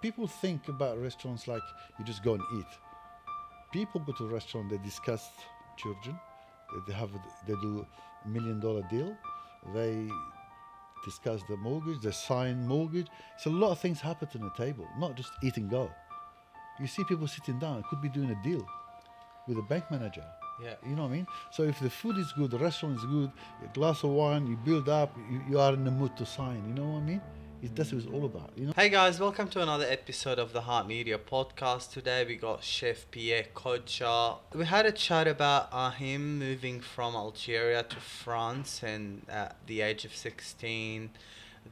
people think about restaurants like you just go and eat. People go to a restaurant, they discuss children, they do $1 million deal, they discuss the mortgage, they sign mortgage. So a lot of things happen on the table, not just eat and go. You see people sitting down, could be doing a deal with a bank manager. Yeah. You know what I mean? So if the food is good, the restaurant is good, a glass of wine, you build up, you are in the mood to sign. You know what I mean? That's what it's all about, you know? Hey guys, welcome to another episode of the Heart Media podcast. Today we got Chef Pierre Khodja. We had a chat about him moving from Algeria to France and at the age of 16,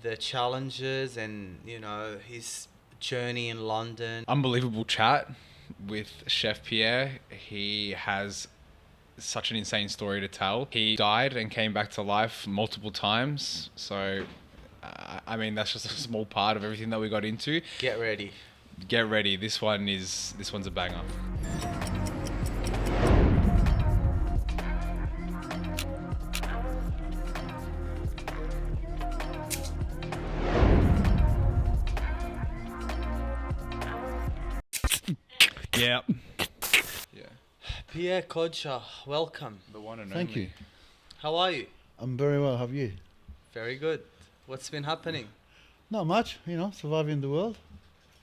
the challenges and, you know, his journey in London. Unbelievable chat with Chef Pierre. He has such an insane story to tell. He died and came back to life multiple times. So, I mean, that's just a small part of everything that we got into. Get ready. Get ready. This one's a banger. Yeah. Pierre Khodja, welcome. The one and Thank only. you. How are you? I'm very well, how are you? Very good. What's been happening? Not much, you know, surviving the world.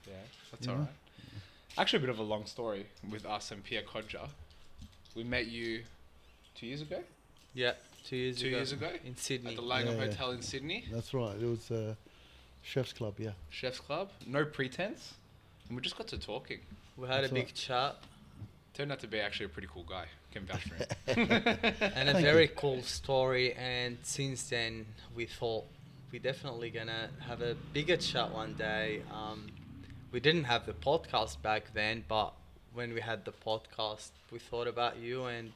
Yeah, that's Yeah. all right. Actually, a bit of a long story with us and Pierre Khodja. We met you 2 years ago? Yeah, 2 years Two ago. years ago? In Sydney. At the Langham Yeah, yeah. Hotel in Sydney. That's right, it was Chef's Club, yeah. Chef's Club. No pretense. And we just got to talking. We had That's a big right. chat. Turned out to be actually a pretty cool guy. Can vouch for him. And a Thank very you. cool story, and since then we thought we're definitely gonna have a bigger chat one day. We didn't have the podcast back then, but when we had the podcast we thought about you, and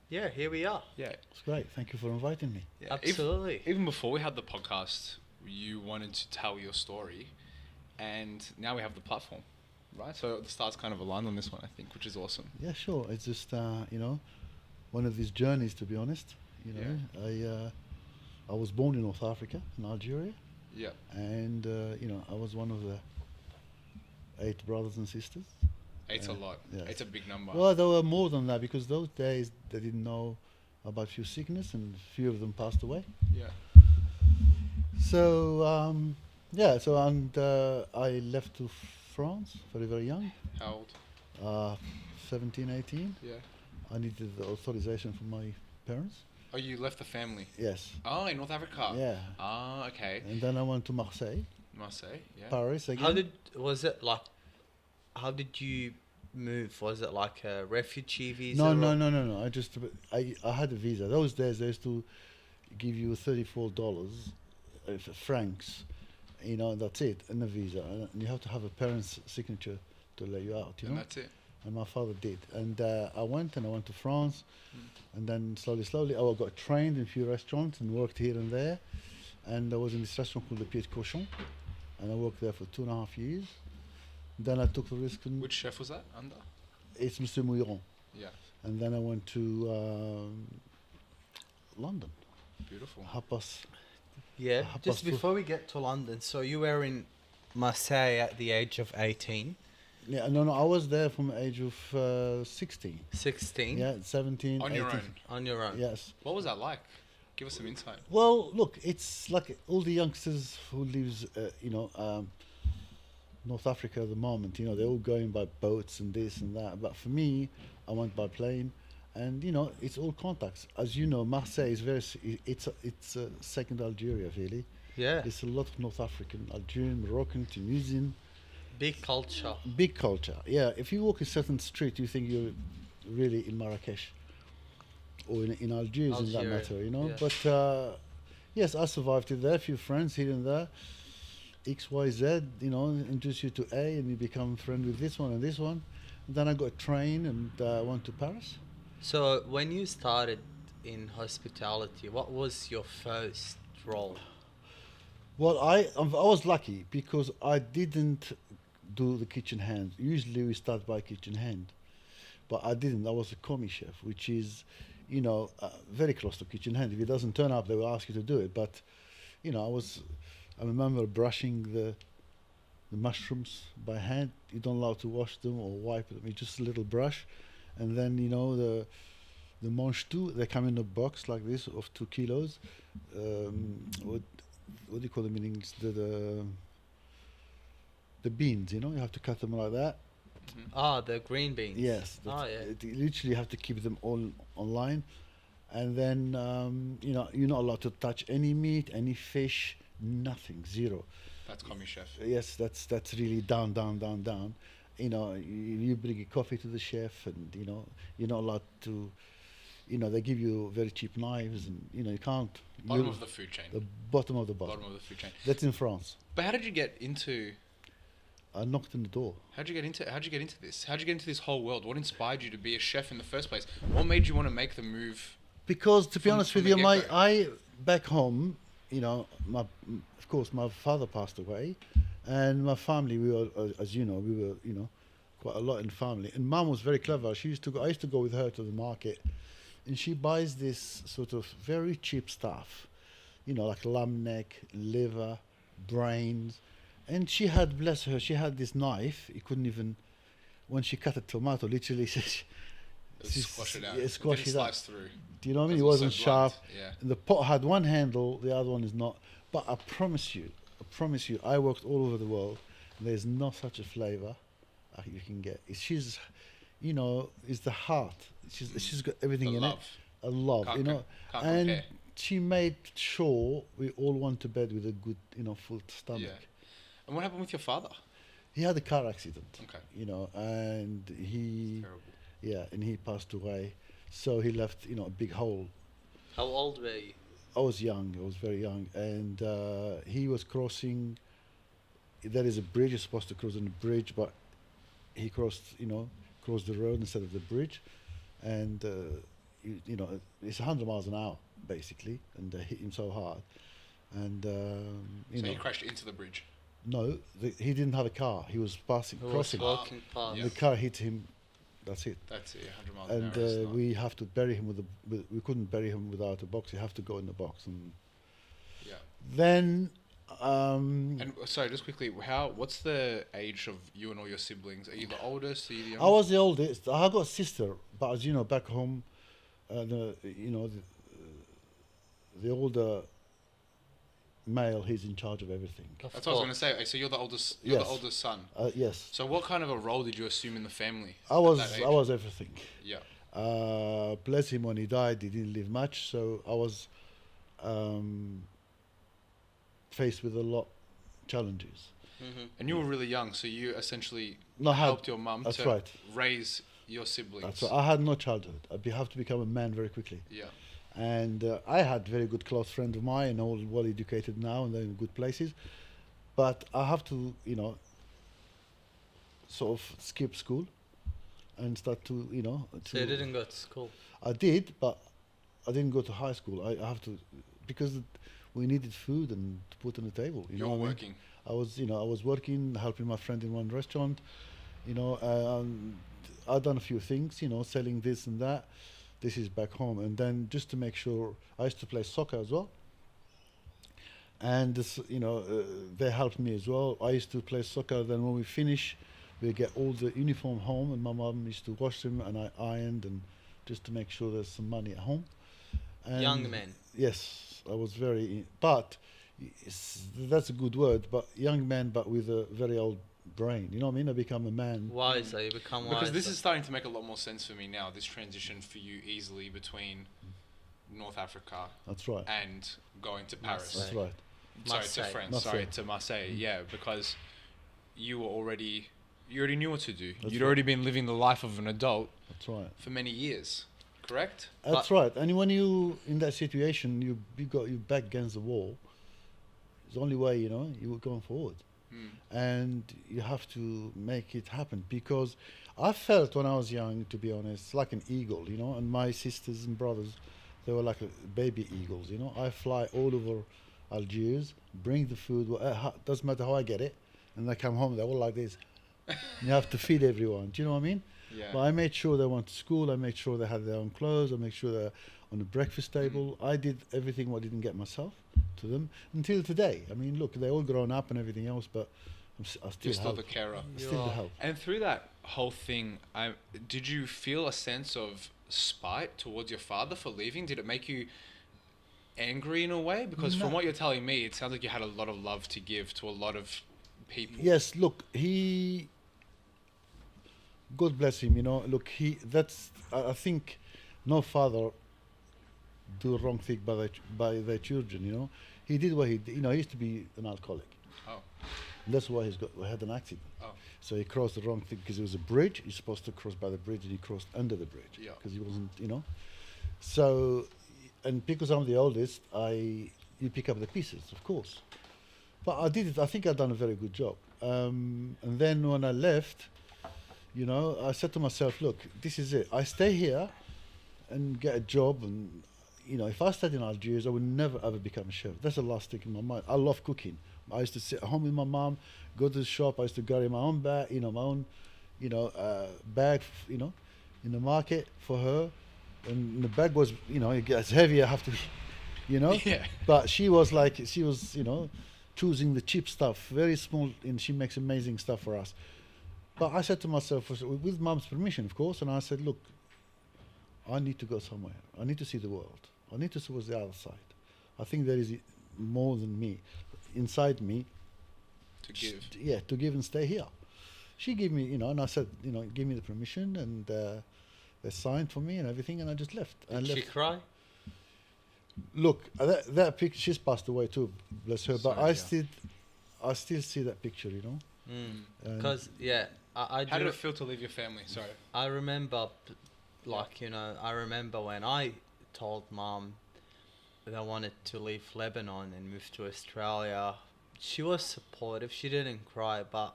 yeah, here we are. Yeah. It's great, thank you for inviting me. Yeah, Absolutely. Even before we had the podcast, you wanted to tell your story, and now we have the platform, right? So the stars kind of aligned on this one, I think, which is awesome. Yeah, sure, it's just, you know, one of these journeys, to be honest. You know, I was born in North Africa, in Algeria, Yeah. and, you know, I was one of the 8 brothers and sisters. Eight's a lot. Yeah. It's a big number. Well, there were more than that, because those days they didn't know about few sickness, and few of them passed away. Yeah. So and I left to France very, very young, How old? 17, 18. Yeah. I needed the authorization from my parents. Oh, you left the family. Yes. Oh, in North Africa. Yeah. Ah, okay. And then I went to Marseille, Marseille. Yeah. Paris again. How did you move? Was it like a refugee visa? No, or- no. I had a visa. Those days they used to give you $34 francs, you know, and that's it, and a visa. And you have to have a parent's signature to let you out, you And know. that's it. And my father did. And I went to France, and then slowly, I got trained in a few restaurants and worked here and there. And I was in this restaurant called the Pied de Cochon, and I worked there for 2.5 years. Then I took the risk, and Which chef was that under? it's Monsieur Mouilleron. Yeah. And then I went to London. Beautiful. Hapas. Yeah. Half Just past four. before we get to London, so you were in Marseille at the age of 18, Yeah, no, I was there from the age of 16. 16, Yeah, 17, On 18. your own. on your own. Yes. What was that like? Give us some insight. Well, look, it's like all the youngsters who lives, North Africa at the moment, you know, they're all going by boats and this and that. But for me, I went by plane, and you know, it's all contacts. As you know, Marseille is it's a second Algeria, really. Yeah. It's a lot of North African, Algerian, Moroccan, Tunisian, Big culture. big culture. Yeah, if you walk a certain street, you think you're really in Marrakesh or in Algiers, in that Algeria, matter, you know. yeah. But yes, I survived it there. A few friends here and there. X, Y, Z, you know, introduce you to A, and you become friend with this one and this one. And then I got trained and went to Paris. So when you started in hospitality, what was your first role? Well, I was lucky because I didn't do the kitchen hand. Usually we start by kitchen hand, but I didn't. I was a commis chef, which is, you know, very close to kitchen hand. If it doesn't turn up, they will ask you to do it. But, you know, I remember brushing the the mushrooms by hand. You don't allow to wash them or wipe them. It's just a little brush, and then the manche tout. They come in a box like this of 2 kilos. What do you call them in English? The beans. You have to cut them like that. Ah, the green beans. Yes. Oh, yeah. You literally have to keep them all online, and then you're not allowed to touch any meat, any fish, nothing, zero. That's commis chef. Yes, that's really down. You bring a coffee to the chef, and you're not allowed to. They give you very cheap knives, and you can't. Bottom of the food chain. The bottom of the bottom. Bottom of the food chain. That's in France. But how did you get into? I knocked on the door. How'd you get into this? How'd you get into this whole world? What inspired you to be a chef in the first place? What made you want to make the move? Because to be honest with you, get-go? I back home, of course, my father passed away, and my family, we were, as you know, quite a lot in family. And Mum was very clever. I used to go with her to the market, and she buys this sort of very cheap stuff, like lamb neck, liver, brains. And she had, bless her, she had this knife. You couldn't even, when she cut a tomato, literally, she Squash it out. Yeah, squash it out. Slice through. Do you know what I mean? It Because wasn't so sharp. blunt, yeah. And the pot had one handle, the other one is not. But I promise you, I worked all over the world. There's no such a flavour you can get. She's the heart. She's got everything The in love. it. A love, Can't and compare. she made sure we all went to bed with a good, full stomach. Yeah. And what happened with your father? He had a car accident. Okay. And he, Terrible. and he passed away. So he left, a big hole. How old were you? I was young. I was very young, and he was crossing. There is a bridge. You're supposed to cross on the bridge, but he crossed the road instead of the bridge, and it's 100 miles an hour basically, and hit him so hard, and So he crashed into the bridge. No, he didn't have a car. He was crossing. Walking past. Yeah. The car hit him. That's it. That's it. 100 miles And an hour. is not- we have to bury him we couldn't bury him without a box. You have to go in the box, and Yeah. then. And sorry, just quickly, what's the age of you and all your siblings? Are you the oldest? Are you the youngest? I was the oldest. I got a sister, but as you know, back home, the older male, he's in charge of everything. Of That's what I was course. going to say. So you're the oldest. You're Yes. the oldest son. Yes, So what kind of a role did you assume in the family? I at was. that age? I was everything. Yeah. Bless him, when he died, he didn't leave much, so I was faced with a lot challenges. Mm-hmm. And you were really young, so you essentially No, I had- helped your mum that's to right. raise your siblings. That's why I had no childhood. Have to become a man very quickly. Yeah. And I had very good close friends of mine, all well educated now, and they're in good places. But I have to, sort of skip school and start to, So you didn't go to school? I did, but I didn't go to high school. I have to, because we needed food and to put on the table. You You know were what I mean? working. I was working, helping my friend in one restaurant. I've done a few things, selling this and that. This is back home, and then just to make sure, I used to play soccer as well. And this, they helped me as well. I used to play soccer. Then when we finish, we get all the uniform home, and my mum used to wash them, and I ironed, and just to make sure there's some money at home. And Young men. Yes, I was but that's a good word. But young man, but with a very old brain. You know what I mean? I become a man. Wiser, you become wiser. Because this is starting to make a lot more sense for me now, this transition for you easily between North Africa That's right. and going to Paris. That's right. Sorry, Marseille. to France. Marseille. Sorry, to Marseille. Yeah, because you already knew what to do. That's You'd right. already been living the life of an adult That's right. for many years, correct? That's right. And when you in that situation, you got your back against the wall. It's the only way you were going forward, and you have to make it happen. Because I felt when I was young, to be honest, like an eagle, and my sisters and brothers, they were like baby eagles. I fly all over Algiers, bring the food. Doesn't matter how I get it, and I come home, they're all like this. You have to feed everyone. Do you know what I mean? Yeah. But I made sure they went to school. I made sure they had their own clothes. I made sure they're on the breakfast table. I did everything what I didn't get myself to them until today. I mean, look, they're all grown up and everything else, but I still You're still help. the carer. Still the Yeah. help. And through that whole thing, did you feel a sense of spite towards your father for leaving? Did it make you angry in a way? Because from No. what you're telling me, it sounds like you had a lot of love to give to a lot of people. Yes, look, God bless him, look, I think no father do wrong thing by their children, He did what he did, he used to be an alcoholic. Oh. That's why had an accident. Oh. So he crossed the wrong thing because it was a bridge. He's supposed to cross by the bridge, and he crossed under the bridge Yeah. because he wasn't, So, and because I'm the oldest, you pick up the pieces, of course. But I did it. I think I've done a very good job. And then when I left, I said to myself, look, this is it. I stay here and get a job, and if I stayed in Algiers, I would never ever become a chef. That's the last thing in my mind. I love cooking. I used to sit at home with my mom, go to the shop. I used to carry my own bag, my own, bag, in the market for her. And the bag was, it gets heavy. I have to, Yeah. But she was, choosing the cheap stuff, very small, and she makes amazing stuff for us. But I said to myself, with mom's permission, of course, and I said, look, I need to go somewhere. I need to see the world. I need to see what's the other side. I think there is more than me, inside me. To give. To give and stay here. She gave me, and I said, give me the permission, and they signed for me and everything, and I just left. Did she cry? Look, that picture, she's passed away too, bless her. But Sorry, I still see that picture, And- Because I How do. did it feel to leave your family? Sorry. I remember, I remember when I told Mum that I wanted to leave Lebanon and move to Australia. She was supportive. She didn't cry, but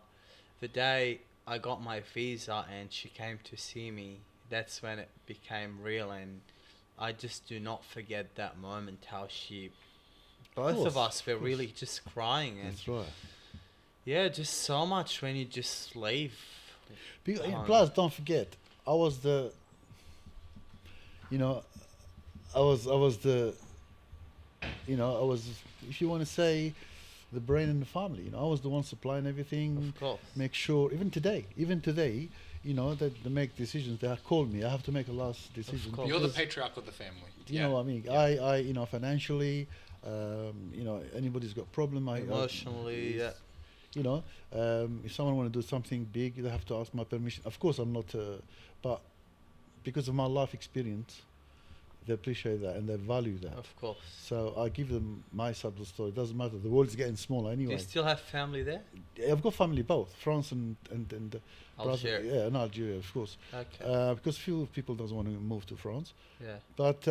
the day I got my visa and she came to see me, that's when it became real, and I just do not forget that moment. How both of us were really just crying, and That's right. yeah, just so much when you just leave. Plus, don't forget, I was the, I was the, I was, if you want to say, the brain in the family. I was the one supplying everything. Of course. Make sure, even today, that they make decisions. They call me. I have to make a last decision. course. You're the because- patriarch of the family. You know what I mean? Yeah. I, financially, anybody's got problem. Emotionally, yeah. If someone want to do something big, they have to ask my permission. Of course, I'm not, but because of my life experience, they appreciate that and they value that. Of course. So I give them my side of the story. It doesn't matter. The world's getting smaller Do anyway. you still have family there? I've got family both, France and Algeria. yeah, and Algeria, of course. Okay. Because few people doesn't want to move to France. Yeah. But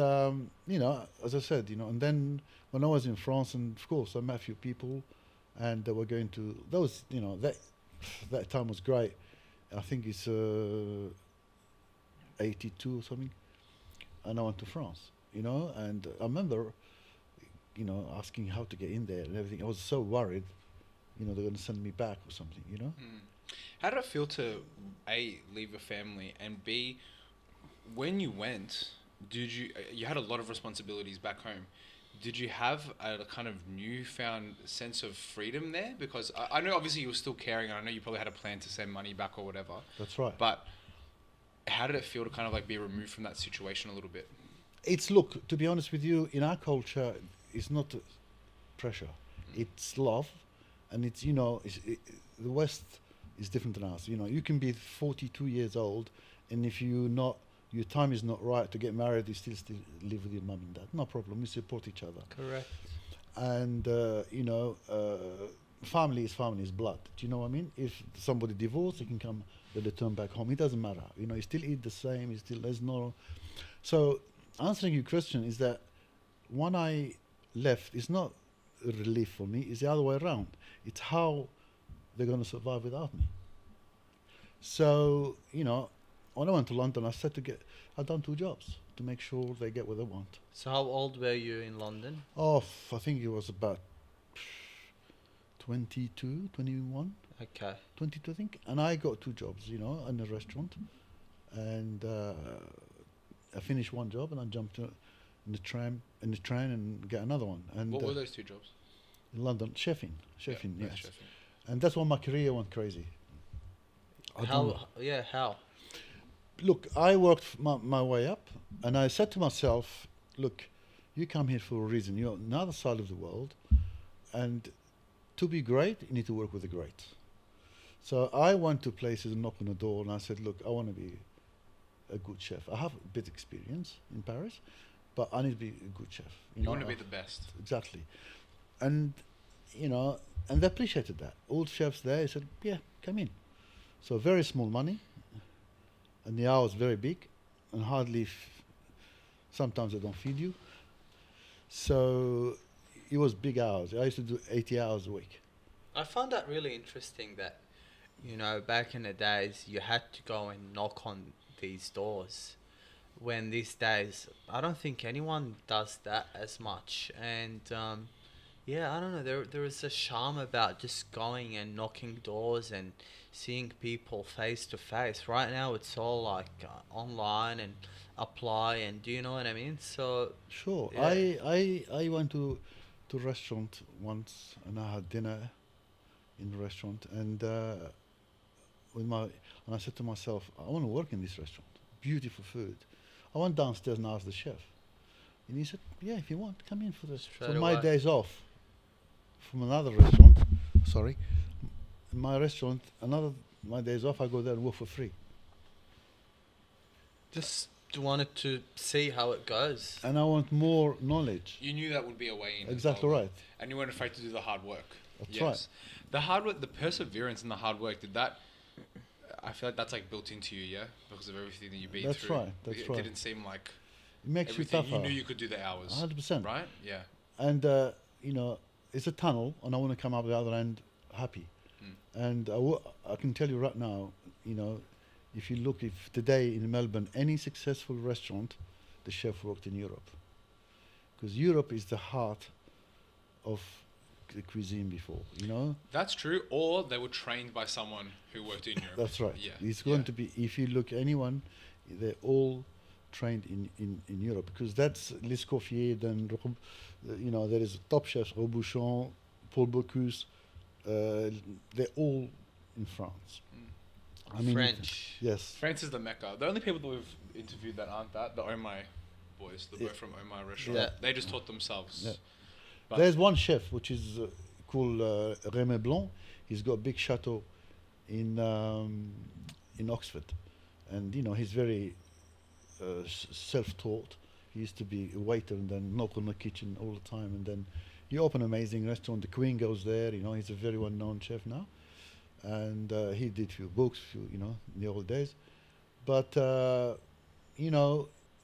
as I said, and then when I was in France, and of course I met a few people, and they were going to those. That time was great. I think it's 82 or something, and I went to France. And I remember, asking how to get in there and everything. I was so worried, they're going to send me back or something. How did it feel to A, leave your family, and B, when you went, you had a lot of responsibilities back home. Did you have a kind of newfound sense of freedom there? Because I know obviously you were still caring, and I know you probably had a plan to send money back or whatever. That's right. But how did it feel to kind of be removed from that situation a little bit? Look, to be honest with you, in our culture, it's not pressure. It's love, and it's, the West is different than us. You can be 42 years old, and if your time is not right to get married, you still live with your mum and dad. No problem. We support each other. Correct. And family is blood. Do you know what I mean? If somebody divorced, they can come, they return back home. It doesn't matter. You still eat the same. There's no. So answering your question is that when I left, it's not a relief for me. It's the other way around. It's how they're going to survive without me. So when I went to London, I'd done 2 jobs to make sure they get what they want. So how old were you in London? I think it was about 22, 21, Okay. 22, I think. And I got 2 jobs, in a restaurant. And I finished one job and I jumped in the train and get another one. And What were those 2 jobs? in London, chefing, yes. chefing. And that's when my career went crazy. I don't know. How? Yeah, how? Look, I worked my way up, and I said to myself, look, you come here for a reason. You're on the other side of the world, and to be great, you need to work with the greats. So I went to places and knocked on the door, and I said, look, I want to be a good chef. I have a bit experience in Paris, but I need to be a good chef. You want to be the best. Exactly. And, and they appreciated that. All chefs there said, yeah, come in. So very small money, and the hours very big, and hardly, sometimes they don't feed you. So it was big hours. I used to do 80 hours a week. I found that really interesting that, back in the days, you had to go and knock on these doors. When these days, I don't think anyone does that as much. And, I don't know, there is a charm about just going and knocking doors and seeing people face to face. Right now, it's all like online and apply, and do you know what I mean? So Sure. yeah. I went to a restaurant once, and I had dinner in the restaurant, and I said to myself, I want to work in this restaurant. Beautiful food. I went downstairs and asked the chef, and he said, yeah, if you want, come in for this. Straight So my away. days off from another restaurant, sorry, my restaurant, my days off, I go there and work for free. just wanted to see how it goes. And I want more knowledge. You knew that would be a way in. as Exactly well. right. And you weren't afraid to do the hard work. That's right. The hard work, the perseverance and the hard work, I feel like that's like built into you, yeah? Because of everything that you've been That's through. right, that's it right. didn't seem like It makes you everything. tougher. You knew you could do the hours. 100%. Right? Yeah. And, it's a tunnel, and I want to come out the other end happy. And I can tell you right now, if today in Melbourne, any successful restaurant, the chef worked in Europe. Because Europe is the heart of the cuisine before, That's true. Or they were trained by someone who worked in Europe. That's right. Yeah. It's going to be, if you look anyone, they're all trained in Europe, because that's Les Coffier, then, there is top chefs, Robuchon, Paul Bocuse, they're all in France. I mean, French. yes. France is the Mecca. The only people that we've interviewed that aren't that, the Omai boys, the boy from Omai restaurant. Yeah. They just taught themselves. Yeah. But There's one chef which is called Rémy Blanc. He's got a big chateau in Oxford, and he's very self-taught. He used to be a waiter and then knock on the kitchen all the time, and then he opened an amazing restaurant. The Queen goes there. He's a very well-known chef now, and he did few books, in the old days. But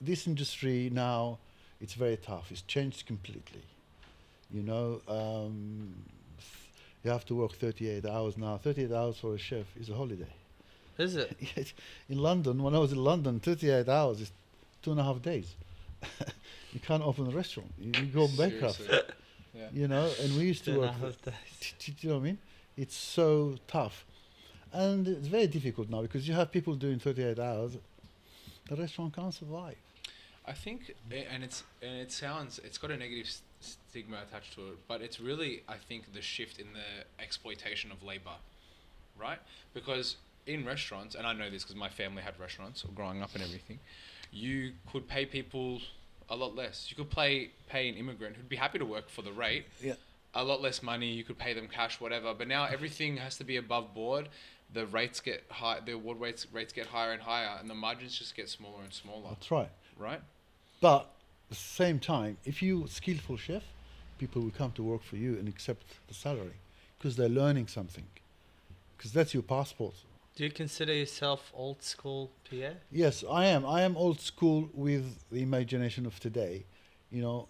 this industry now, it's very tough. It's changed completely. You have to work 38 hours now. 38 hours for a chef is a holiday. Is it? Yes. In London, when I was in London, 38 hours is 2.5 days. You can't open a restaurant. You go bankrupt. Seriously. Yeah. And we used to work. 2.5 days. Do you know what I mean? It's so tough. And it's very difficult now, because you have people doing 38 hours. The restaurant can't survive. I think, and it's got a negative stigma attached to it, but it's really, I think, the shift in the exploitation of labor, right? Because in restaurants, and I know this because my family had restaurants or growing up and everything, you could pay people a lot less. You could pay an immigrant who'd be happy to work for the rate, Yeah. a lot less money. You could pay them cash, whatever. But now everything has to be above board. The rates get high. The award rates get higher and higher, and the margins just get smaller and smaller. That's right. Right? But at the same time, if you're a skillful chef, people will come to work for you and accept the salary, because they're learning something. Because that's your passport. Do you consider yourself old school, Pierre? Yes, I am. I am old school with the imagination of today. At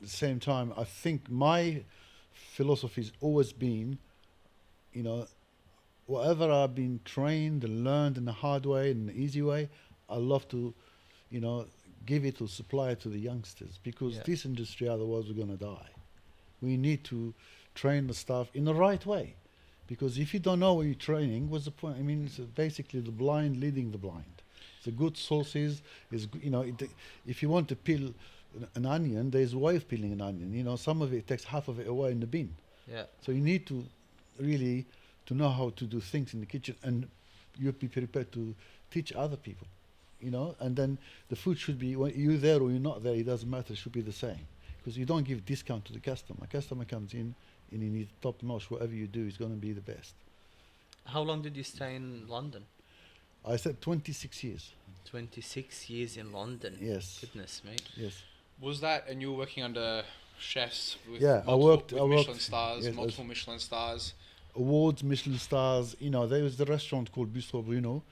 the same time, I think my philosophy has always been, whatever I've been trained and learned in a hard way, in an easy way, I love to, give it or supply it to the youngsters, because Yeah. this industry, otherwise we're going to die. We need to train the staff in the right way, because if you don't know what you're training, what's the point? I mean, it's basically the blind leading the blind. The good sauces is, if you want to peel an onion, there's a way of peeling an onion. Some of it takes half of it away in the bin. Yeah. So you need to really to know how to do things in the kitchen, and you be prepared to teach other people, you know. And then the food should be, when you're there or you're not there, it doesn't matter. It should be the same, because you don't give discount to the customer. Customer comes in and you need top notch. Whatever you do is going to be the best. How long did you stay in London? I said 26 years. 26 years in London. Yes. Goodness me. Yes. Was that, and you were working under chefs with Yeah, I multiple, worked- with I Michelin worked- stars, yes, multiple Michelin stars. Awards, Michelin stars. You know, there was the restaurant called Bistro Bruno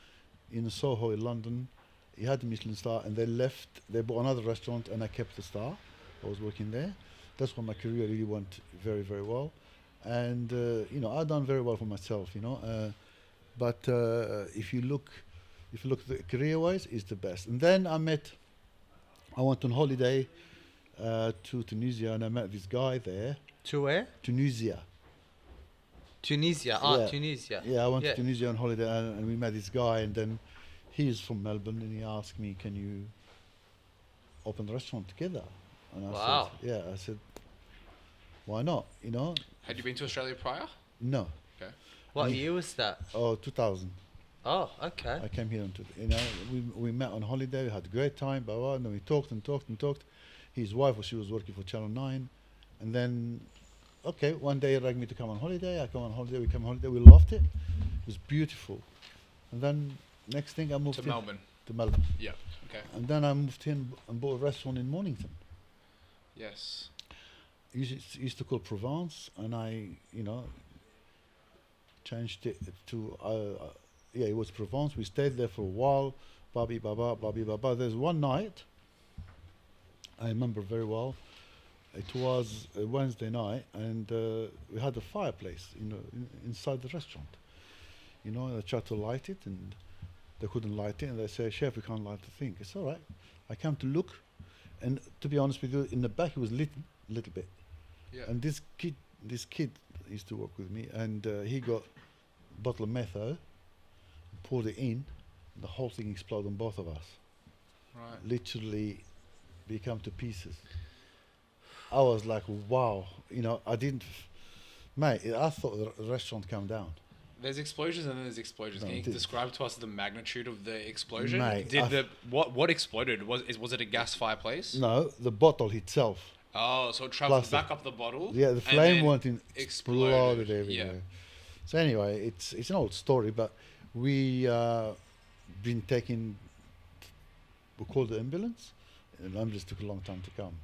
in Soho in London. He had a Michelin star, and they left. They bought another restaurant, and I kept the star. I was working there. That's when my career really went very, very well. And you know, I've done very well for myself. You know, but if you look at the career-wise, it's the best. And then I went on holiday to Tunisia, and I met this guy there. To where? Tunisia. Tunisia. Yeah. Tunisia. Yeah, I went Yeah. to Tunisia on holiday, and we met this guy, and then he's from Melbourne, and he asked me, "Can you open a restaurant together?" And I Wow. said, "Yeah." I said, "Why not?" You know? Had you been to Australia prior? No. Okay. What Me- year was that? Oh, 2000. Oh, okay. I came here you know, we met on holiday, we had a great time, blah, blah, and then we talked and talked and talked. His wife, she was working for Channel 9, and then, okay, one day he rang me to come on holiday. I come on holiday, we come on holiday, we loved it. It was beautiful. And then next thing I moved To in Melbourne. to Melbourne. Yeah. Okay. And then I moved in and bought a restaurant in Mornington. Yes. Used to call Provence, and I, you know, changed it to, yeah, it was Provence. We stayed there for a while, Babi Baba, Babi Baba. There's one night, I remember very well, it was a Wednesday night, and we had a fireplace, you know, inside the restaurant. You know, they tried to light it, and they couldn't light it, and they say, "Chef, we can't light the thing." It's all right. I came to look, and to be honest with you, in the back it was lit a little bit. Yeah. And this kid used to work with me, and he got a bottle of metho, poured it in, the whole thing exploded on both of us. Right. Literally become to pieces. I was like, wow, you know, I didn't, mate, I thought the restaurant came down. There's explosions and then there's explosions. No, Can you it did. describe to us the magnitude of the explosion? Mate, Did what exploded? Was it a gas fireplace? No, the bottle itself. Oh, so it traveled Plastic. back up the bottle. Yeah, the and flame then went in, exploded Yeah. everywhere. So anyway, it's an old story, but we been taking, we called the ambulance, and the ambulance took a long time to come.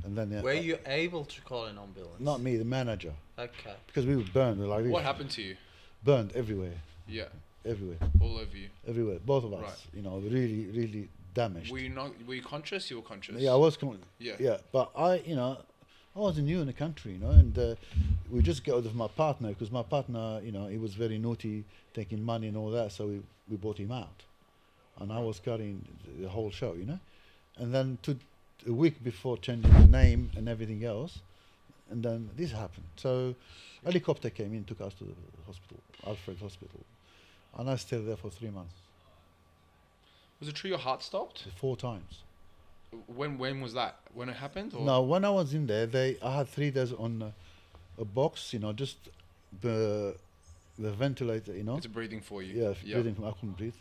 And then Were you able to call an ambulance? not me, the manager, Okay. because we were burned like this. What happened to you? Burned everywhere, Yeah, everywhere, all over you. everywhere. Both of us, Right. you know, really, really damaged. Were you conscious? You were conscious. Yeah, I was Yeah. yeah, but you know, I wasn't new in the country, you know, and we just got out of my partner, because my partner, you know, he was very naughty, taking money and all that, so we bought him out, and I was carrying the whole show, you know, and then a week before changing the name and everything else, and then this happened. So helicopter came in, took us to the hospital, Alfred Hospital, and I stayed there for 3 months, Was it true your heart stopped? 4 times. When was that? When it happened? Or? No, when I was in there, I had 3 days on a box, you know, just the ventilator, you know. It's breathing for you. Yeah, breathing. I couldn't breathe,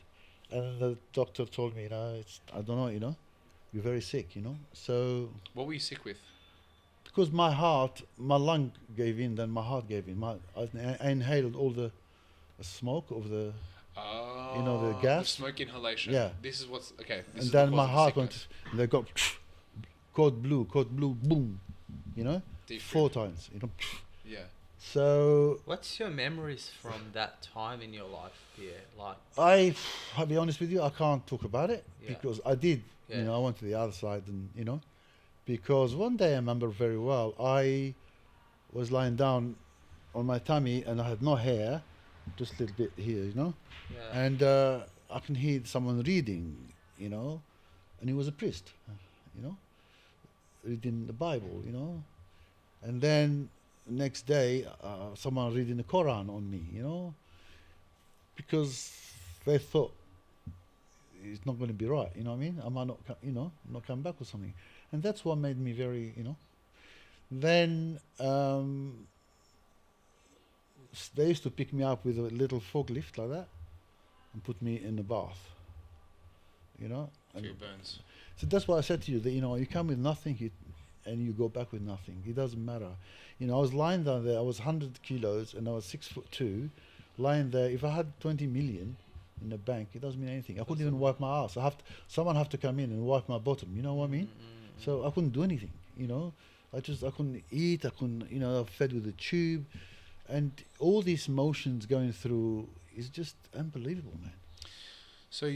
and the doctor told me, you know, I don't know, you know, you're very sick, you know. So What were you sick with? because my lung gave in, then my heart gave in. I inhaled all the smoke of the, Oh, you know, the gas? smoke inhalation. Yeah. This is what's okay. This and is then the my cause of heart sickness. went. And they got code blue, boom, you know, Deep 4 breath. times, you know. Yeah. So What's your memories from that time in your life, Pierre? Like, I'll be honest with you, I can't talk about it Yeah. because I did. Yeah. You know, I went to the other side, and you know, because one day I remember very well, I was lying down on my tummy and I had no hair, just a little bit here, you know, yeah. and I can hear someone reading, you know, and he was a priest, you know, reading the Bible, you know, and then next day someone reading the Quran on me, you know, because they thought it's not going to be right, you know what I mean? I might not, you know, not come back or something, and that's what made me very, you know. Then they used to pick me up with a little forklift like that and put me in the bath. You know. And Few burns. so that's why I said to you that, you know, you come with nothing and you go back with nothing. It doesn't matter. You know, I was lying down there. I was 100 kilos and I was 6'2", lying there. If I had 20 million in the bank, it doesn't mean anything. I couldn't even wipe my ass. Someone have to come in and wipe my bottom. You know what I mean? So I couldn't do anything. You know, I couldn't eat. I couldn't. You know, I fed with a tube, and all these motions going through is just unbelievable, man. So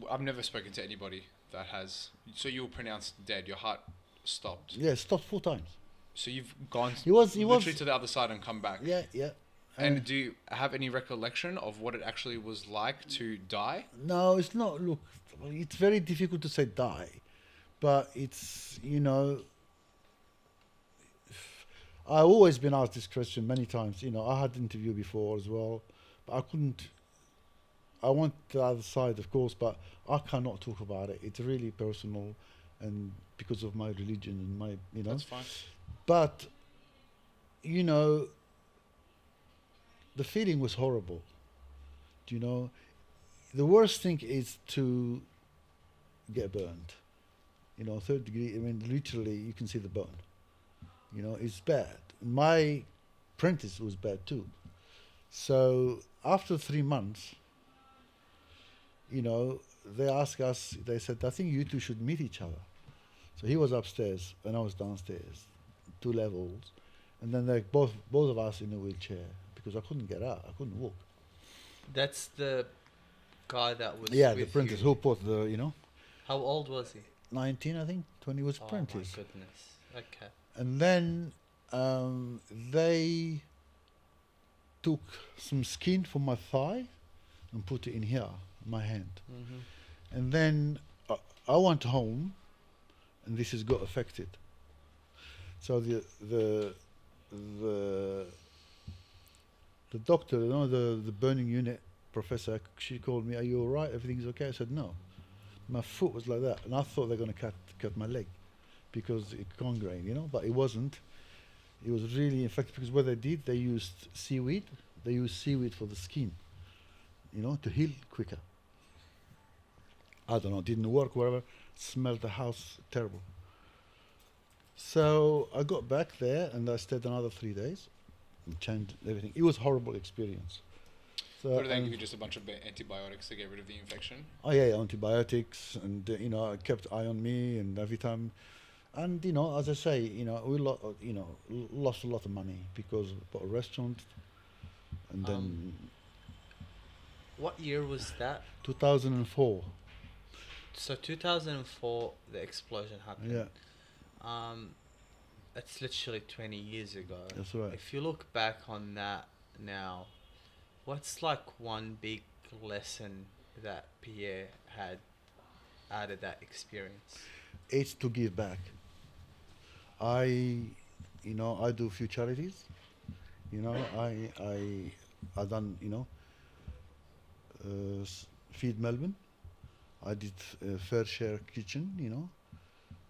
I've never spoken to anybody that has. So you were pronounced dead. Your heart stopped. Yeah, stopped 4 times. So you've gone He was literally to the other side and come back. Yeah, yeah. And do you have any recollection of what it actually was like to die? No, it's not. Look, it's very difficult to say die, but it's, you know, I've always been asked this question many times. You know, I had an interview before as well, but I couldn't. I want the other side, of course, but I cannot talk about it. It's really personal, and because of my religion and my, you know. That's fine. But, you know, the feeling was horrible. Do you know? The worst thing is to get burned. You know, 3rd degree, I mean, literally, you can see the burn. You know, it's bad. My apprentice was bad too. So after 3 months, you know, they asked us, they said, I think you two should meet each other. So he was upstairs and I was downstairs, 2 levels. And then they both of us in a wheelchair because I couldn't get out, I couldn't walk. That's the guy that was Yeah, with the apprentice you. who put the, you know, How old was he? 19, I think, 20 was Oh apprentice. my goodness. Okay. And then they took some skin from my thigh and put it in here, my hand. Mm-hmm. And then I went home, and this has got affected. So the doctor, you know, the burning unit professor, she called me, "Are you all right? Everything's okay?" I said, "No." My foot was like that, and I thought they're going to cut my leg because it gangrene, you know, but it wasn't. It was really infected because what they did, they used seaweed. They used seaweed for the skin, you know, to heal quicker. I don't know, didn't work, whatever. Smelled the house terrible. So I got back there and I stayed another 3 days and changed everything. It was a horrible experience. So What do they give you, just a bunch of antibiotics to get rid of the infection? oh yeah, antibiotics, and you know, I kept eye on me, and every time, and you know, as I say, you know, we lost a lot of money because we bought a restaurant, and then What year was that? 2004. So 2004, the explosion happened. Yeah, It's literally 20 years ago. that's right. If you look back on that now, what's like one big lesson that Pierre had out of that experience? It's to give back. I do a few charities. You know, I done, you know, Feed Melbourne. I did Fair Share Kitchen, you know,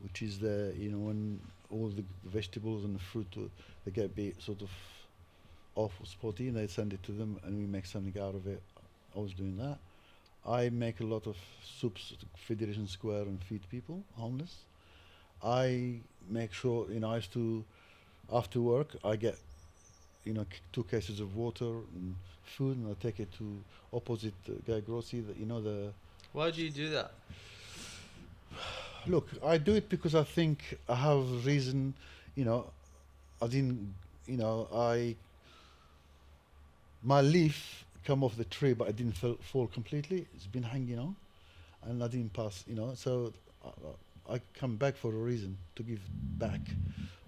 which is the, you know, when all the vegetables and the fruit, they get a bit sort of off or spotty, and they send it to them and we make something out of it. I was doing that. I make a lot of soups at Federation Square and feed people, homeless. I make sure, you know, I used to, after work, I get, you know, 2 cases of water and food, and I take it to opposite Guy Grossi, you know, the... Why do you do that? Look, I do it because I think I have a reason, you know, I didn't, you know, my leaf come off the tree, but it didn't fall completely. It's been hanging on, and I didn't pass, you know, so I come back for a reason, to give back.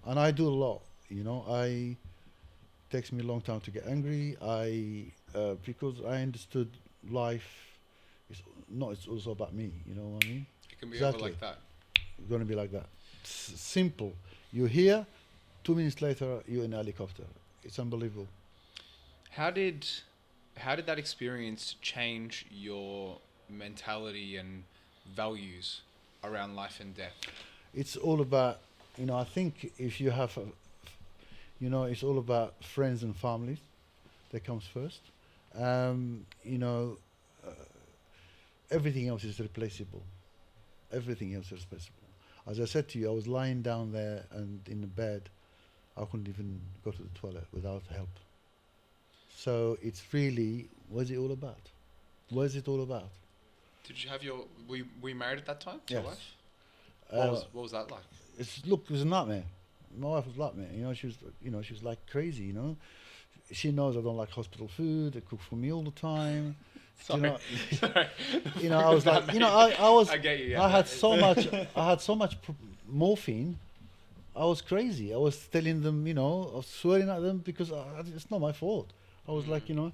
And I do a lot, you know, takes me a long time to get angry, because I understood life, it's also about me, you know what I mean? It can be Exactly. over like that. It's going to be like that. Simple. You're here, 2 minutes later, you're in a helicopter. It's unbelievable. How did that experience change your mentality and values around life and death? It's all about, you know, I think if you have, you know, it's all about friends and families. That comes first. You know, uh, everything else is replaceable. Everything else is replaceable. As I said to you, I was lying down there and in the bed. I couldn't even go to the toilet without help. So it's really, what's it all about? What is it all about? Did you have your? Were you married at that time? To Yes. your wife? Uh, What was that like? it was a nightmare. My wife was a nightmare. She was like crazy. She knows I don't like hospital food. They cook for me all the time. Sorry. Sorry. I was like, I was. I get you. Yeah. I had so much. I had so much morphine. I was crazy. I was telling them, I was swearing at them because it's not my fault. I was like, and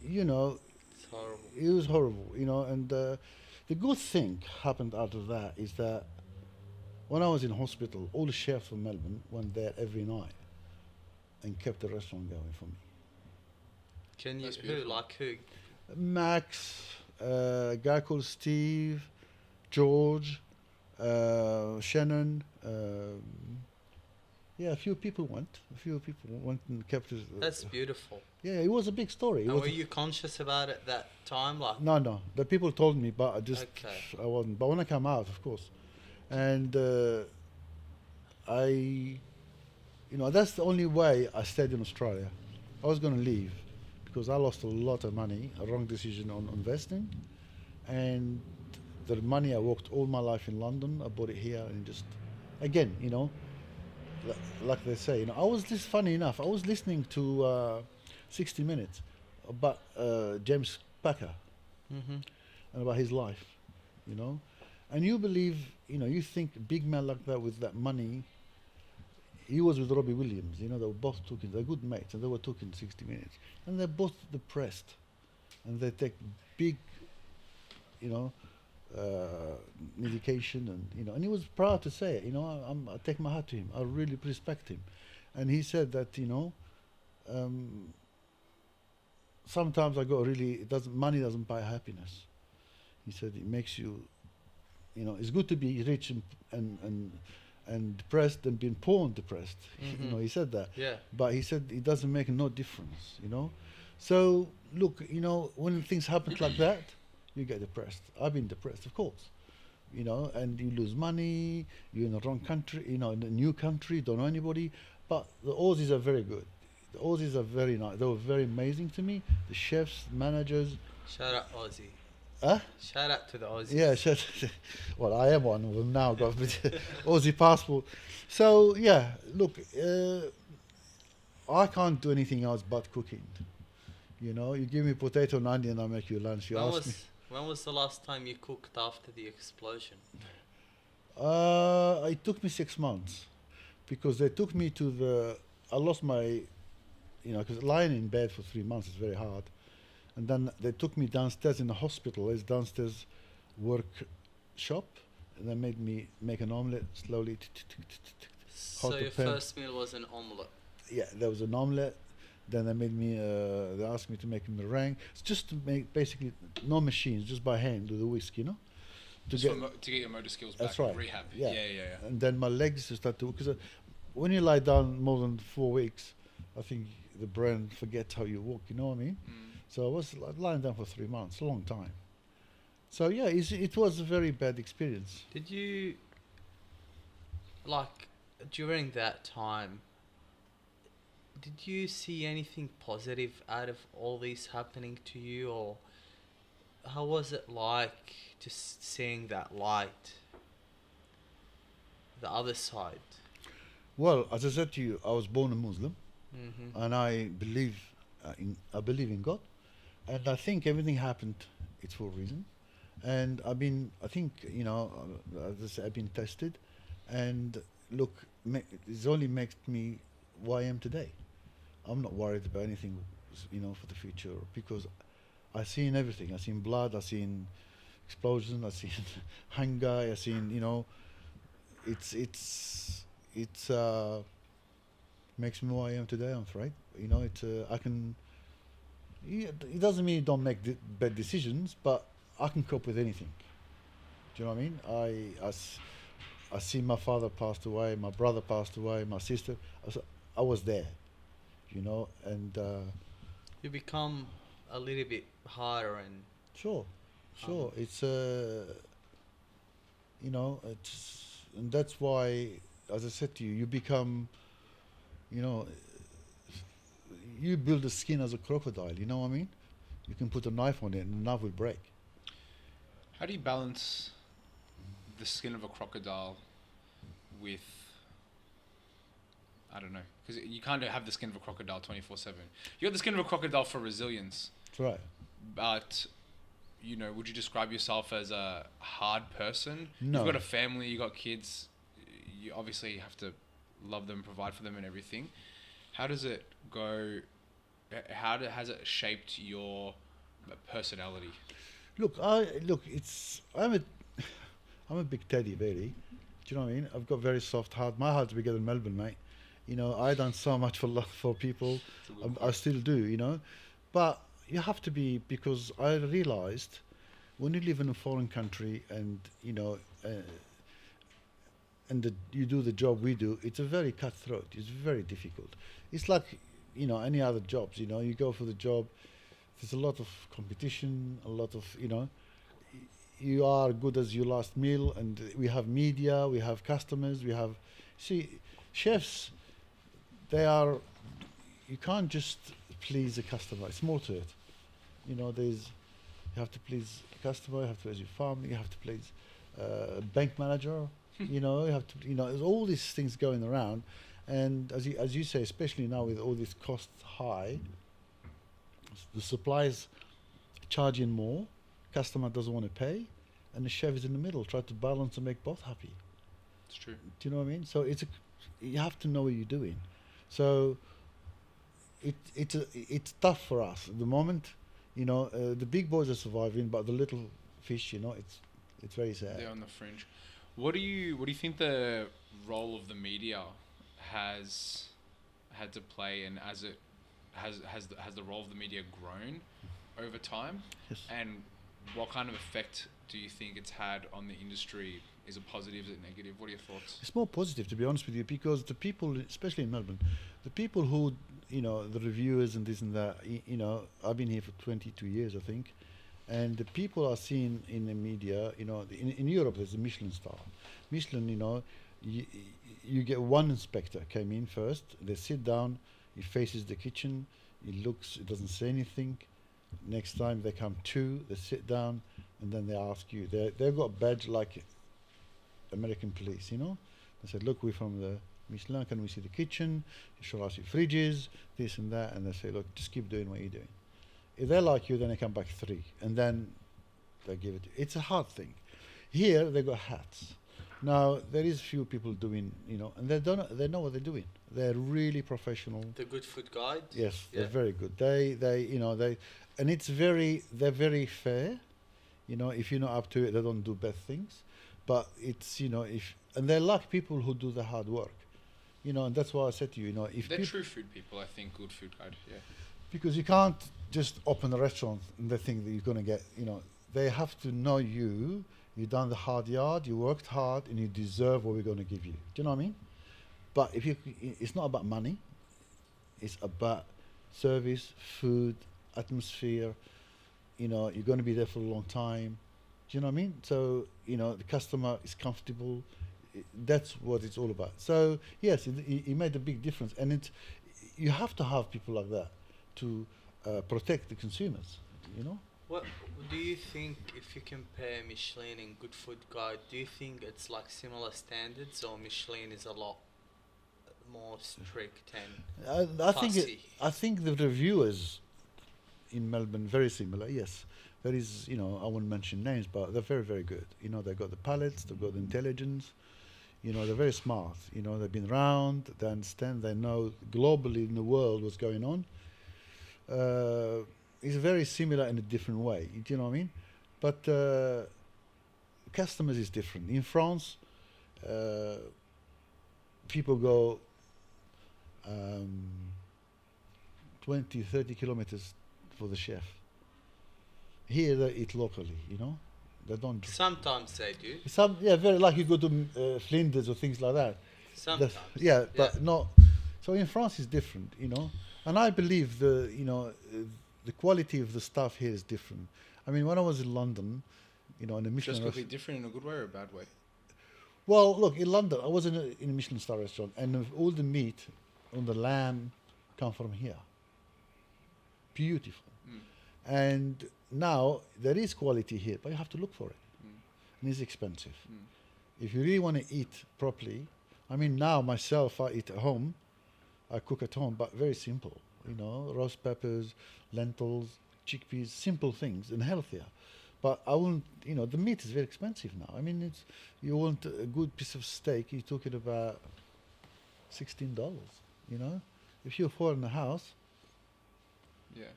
It's horrible. it was horrible, and the good thing happened out of that is that when I was in hospital, all the chefs from Melbourne went there every night and kept the restaurant going for me. Can you That's who beautiful. like who? Max, a guy called Steve, George, Shannon. Yeah, a few people went. And kept his. That's beautiful. Yeah, it was a big story. It And was were you conscious about it that time? Like, no. The people told me, but Okay. I wasn't. But when I came out, of course, and that's the only way I stayed in Australia. I was going to leave because I lost a lot of money, a wrong decision on investing, and the money I worked all my life in London, I bought it here and just, again, like they say, I was this funny enough. I was listening to 60 Minutes about James Packer mm-hmm. and about his life, and you believe, you think a big man like that with that money. He was with Robbie Williams, they were both talking, they're good mates, and they were talking 60 Minutes. And they're both depressed. And they take big, medication, and he was proud to say it, I take my hat to him, I really respect him. And he said that, sometimes money doesn't buy happiness. He said it makes you, it's good to be rich and depressed and being poor and depressed. Mhm. He said that. Yeah. But he said it doesn't make no difference, So look, when things happen like that, you get depressed. I've been depressed, of course. And you lose money, you're in the wrong country, in a new country, don't know anybody. But the Aussies are very good. The Aussies are very nice. They were very amazing to me. The chefs, managers. Shout out Aussie. Huh? Shout out to the Aussies. Yeah, well, I am one of them now. Got Aussie passport. So yeah, look, I can't do anything else but cooking. You give me potato and onion, I make you lunch. When was the last time you cooked after the explosion? It took me 6 months because they took me to I lost my, because lying in bed for 3 months is very hard. And then they took me downstairs in the hospital. It's downstairs workshop. And they made me make an omelette slowly. So Hot your to pen. first meal was an omelette. Yeah, there was an omelette. Then they made me. They asked me to make a meringue. It's just to make basically no machines, just by hand with a whisk, To To get your motor skills back. That's right. Rehab. Yeah. Yeah. And then my legs start to because when you lie down more than 4 weeks, I think the brain forgets how you walk. You know what I mean? So I was lying down for 3 months, a long time. So yeah, it was a very bad experience. Did you, like, during that time, did you see anything positive out of all this happening to you, or how was it like just seeing that light, the other side? Well, as I said to you, I was born a Muslim, Mm-hmm. and I believe in God, and I think everything happened. It's for a reason, and I think as I said, I've been tested, and look, it's only makes me who I am today. I'm not worried about anything, for the future because I've seen everything. I've seen blood. I've seen explosion. I've seen hunger. I've seen it's makes me who I am today. I'm afraid. I can. It doesn't mean you don't make bad decisions, but I can cope with anything. Do you know what I mean? I see my father passed away, my brother passed away, my sister. I was there. you know, and You become a little bit harder and sure, Um, it's you know, it's and that's why, as I said to you, you become, you know, you build the skin as a crocodile. You know what I mean? You can put a knife on it, and the knife will break. How do you balance the skin of a crocodile with, I don't know, because you can't have the skin of a crocodile 24/7. You got the skin of a crocodile for resilience, That's right. but you know, would you describe yourself as a hard person? No. You've got a family, you got kids. You obviously have to love them, provide for them, and everything. How does it go? Has it shaped your personality? Look, I'm a big teddy, really. Do you know what I mean? I've got very soft heart. My heart's bigger than Melbourne, mate. You know, I done so much for people. I still do, you know. But you have to be, because I realized when you live in a foreign country and, you know, you do the job we do, it's a very cutthroat. It's very difficult. It's like, you know, any other jobs, you know, you go for the job, there's a lot of competition, a lot of, you know, you are good as your last meal, and we have media, we have customers, we have, see, chefs, you can't just please a customer, it's more to it. You know, you have to please the customer, you have to please your family, you have to please a bank manager, you know, there's all these things going around. And as you say, especially now with all these costs high, the suppliers charging more, customer doesn't want to pay, and the chef is in the middle, try to balance and make both happy. It's true. Do you know what I mean? So you have to know what you're doing. So it's tough for us at the moment. You know, the big boys are surviving, but the little fish, you know, it's very sad. They're on the fringe. What do you think the role of the media has had to play, and as it has the role of the media grown over time? Yes. And what kind of effect do you think it's had on the industry? Is it positive? Is it negative? What are your thoughts? It's more positive, to be honest with you, because the people, especially in Melbourne, the people who, you know, the reviewers and this and that, you know, I've been here for 22 years, I think, and the people are seen in the media, you know, in Europe there's a Michelin star. Michelin, you know, you get one inspector came in first, they sit down, he faces the kitchen, he looks, he doesn't say anything. Next time they come two, they sit down, and then they ask you. They've got a badge like American police, you know. They said, look, we're from the Michelin, can we see the kitchen? You show us your fridges, this and that, and they say, look, just keep doing what you're doing. If they like you, then they come back three, and then they give it. It's a hard thing. Here they got hats. Now there is few people doing, you know, and they know what they're doing. They're really professional. the Good Food Guide. Yes, Yeah. they're very good. They you know, and they're very fair. You know, if you're not up to it, they don't do bad things. But it's, you know, and they like people who do the hard work. You know, and that's why I said to you, you know, if They're true food people, I think. Good Food Guide, yeah. because you can't just open a restaurant and they think that you're going to get, you know, they have to know you. You've done the hard yard, you worked hard, and you deserve what we're going to give you. Do you know what I mean? But it's not about money. It's about service, food, atmosphere. You know, you're going to be there for a long time. Do you know what I mean? So, you know, the customer is comfortable. That's what it's all about. So, yes, it made a big difference. And you have to have people like that to protect the consumers, you know? What do you think, if you compare Michelin and Good Food Guide, do you think it's like similar standards, or Michelin is a lot more strict and fussy? I think the reviewers in Melbourne very similar. Yes, there is. You know, I won't mention names, but they're very, very good. You know, they've got the palates, they've got the intelligence. You know, they're very smart. You know, they've been around, they understand, they know globally in the world what's going on. It's very similar in a different way. Do you know what I mean? But customers is different. In France, people go 20, 30 kilometers for the chef. Here they eat locally, you know. They don't. Sometimes they do. Very like you go to Flinders or things like that. Sometimes. But not. So in France it's different, you know. And I believe the quality of the staff here is different. I mean, when I was in London, in a Michelin Just quickly, restaurant. different in a good way or a bad way? Well, look, in London, I was in a Michelin star restaurant, and all the meat on the lamb come from here. Beautiful. And now there is quality here, but you have to look for it. And it's expensive. If you really want to eat properly, I mean, now myself, I eat at home. I cook at home, but very simple. Roast peppers, lentils, chickpeas, simple things, and healthier. But I won't, the meat is very expensive now. I mean, you want a good piece of steak, you're talking about $16, If you're four in the house, Yeah.